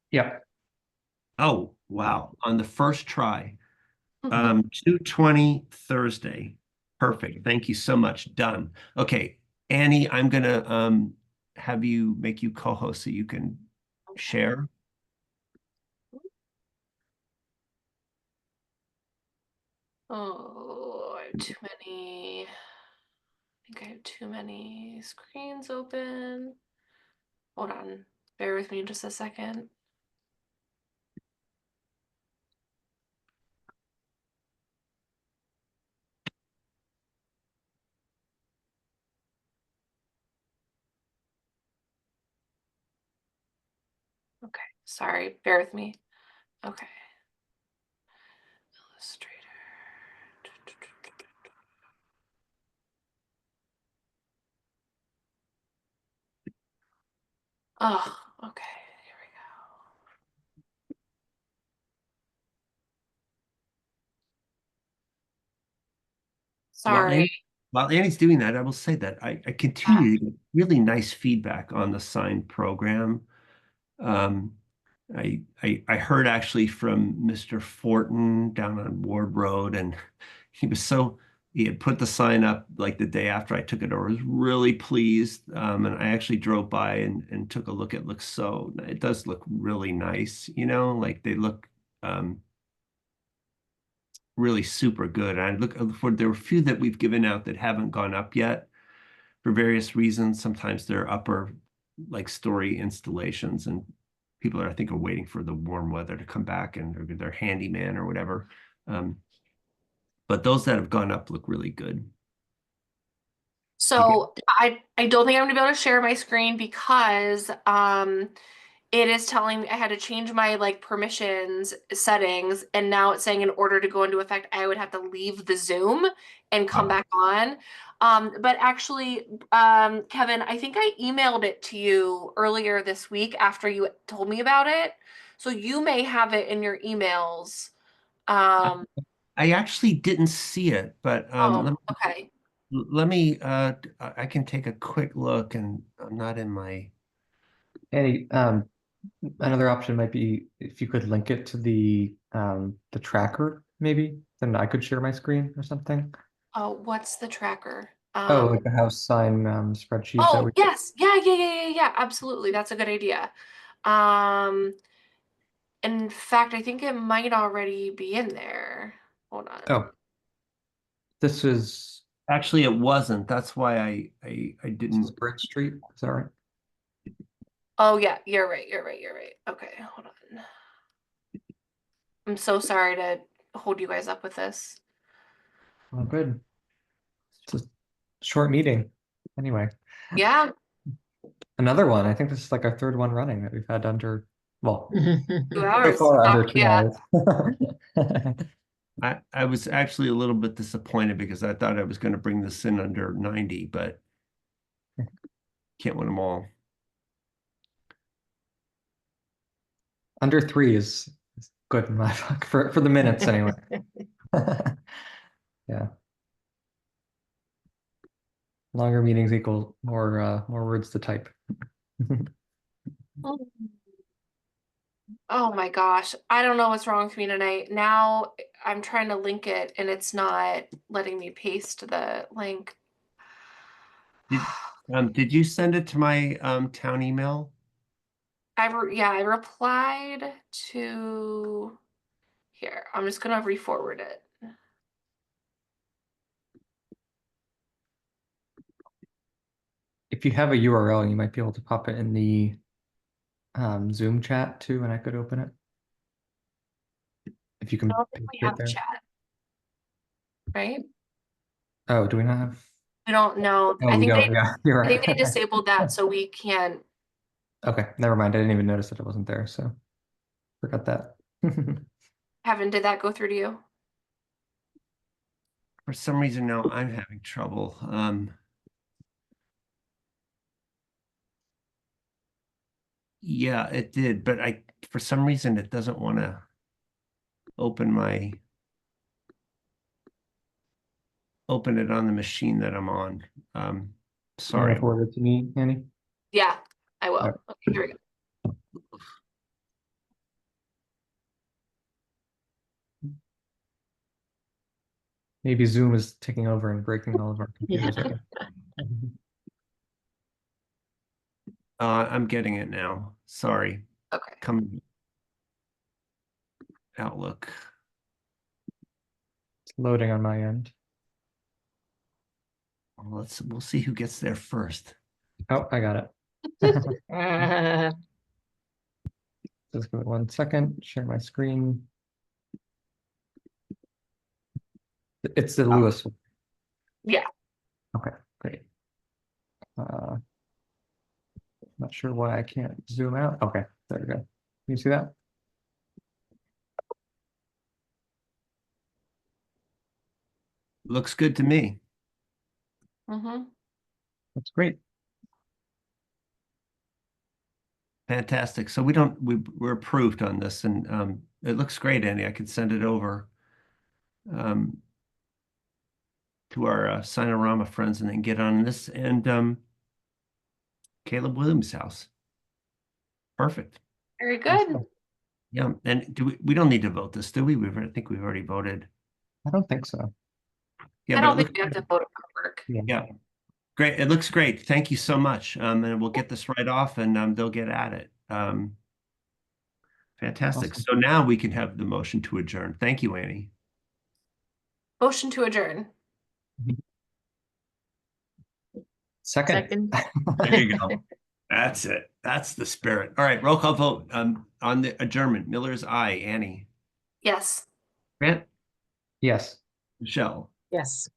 Yeah. Oh, wow. On the first try. 2:20 Thursday. Perfect. Thank you so much. Done. Okay, Annie, I'm gonna have you make you co-host so you can share. Oh, I have too many. I think I have too many screens open. Hold on. Bear with me just a second. Okay, sorry, bear with me. Okay. Illustrator. Oh, okay, here we go. Sorry. While Annie's doing that, I will say that I continue to get really nice feedback on the sign program. I heard actually from Mr. Fortin down on Ward Road, and he had put the sign up like the day after I took it over. I was really pleased. And I actually drove by and took a look. It does look really nice, like they look really super good. And I look for, there were a few that we've given out that haven't gone up yet for various reasons. Sometimes they're upper like story installations, and people I think are waiting for the warm weather to come back and their handyman or whatever. But those that have gone up look really good. So I don't think I'm gonna be able to share my screen because it is telling me I had to change my like permissions settings, and now it's saying in order to go into effect, I would have to leave the Zoom and come back on. But actually, Kevin, I think I emailed it to you earlier this week after you told me about it. So you may have it in your emails. Um, I actually didn't see it, but oh, okay. let me I can take a quick look, and I'm not in my. Annie, another option might be if you could link it to the tracker, maybe, then I could share my screen or something. Oh, what's the tracker? Oh, like the house sign spreadsheet that Oh, we. yes. Yeah. Absolutely. That's a good idea. Um, in fact, I think it might already be in there. Hold on. Oh, this is Actually, it wasn't. That's why I didn't. Bridge Street. Is that right? Oh, yeah, you're right. Okay, hold on. I'm so sorry to hold you guys up with this. Oh, good. It's a short meeting. Anyway. Yeah. Another one. I think this is like our third one running that we've had under, well, 2 so hours. far under Oh, 2 yeah. hours. I was actually a little bit disappointed because I thought I was going to bring this in under 90, but can't win them all. Under 3 is good in my book for the minutes anyway. Yeah. Longer meetings equal more words to type. Oh my gosh, I don't know what's wrong with me tonight. Now I'm trying to link it and it's not letting me paste the link. Did you send it to my town email? I replied to here. I'm just gonna re-forward it. If you have a URL, you might be able to pop it in the Zoom chat too, and I could open it. If you can I don't think we paste it have there. chat, right? Oh, do we not have? I don't know. Oh, I we think don't. they Yeah, you're I right. think they disabled that so we can't. Okay, never mind. I didn't even notice that it wasn't there, so forgot that. Kevin, did that go through to you? For some reason now I'm having trouble. Yeah, it did, but for some reason it doesn't want to open it on the machine that I'm on. Sorry. Forward it to me, Annie. Yeah, I will. Alright. Okay, here we go. Maybe Zoom is taking over and breaking all of our computers. Yeah. again. I'm getting it now. Sorry. Okay. Come Outlook. It's loading on my end. We'll see who gets there first. Oh, I got it. Just give it 1 second. Share my screen. It's the Lewis. Yeah. Okay, great. Not sure why I can't zoom out. Okay, there we go. Can you see that? Looks good to me. Mm-hmm. That's great. Fantastic. So we're approved on this, and it looks great, Andy. I could send it over to our Sinorama friends and then get on this and Caleb Williams' house. Perfect. Very good. Awesome. Yeah, and we don't need to vote this, do we? I think we've already voted. I don't think so. Yeah, I but don't it think we have to looks vote on work. yeah, great. It looks great. Thank you so much. And we'll get this right off, and they'll get at it. Fantastic. Awesome. So now we can have the motion to adjourn. Thank you, Annie. Motion to adjourn. Second. There you go. That's it. That's the spirit. All right, roll call vote on the adjournment. Miller's aye. Annie. Yes. Grant. Yes. Michelle. Yes.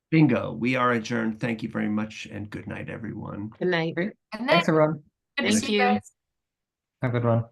Bingo. We are adjourned. Thank you very much, and good night, everyone. Good night. Great. Good night. Thanks, everyone. Good to Thank see you you. guys. Have a good one.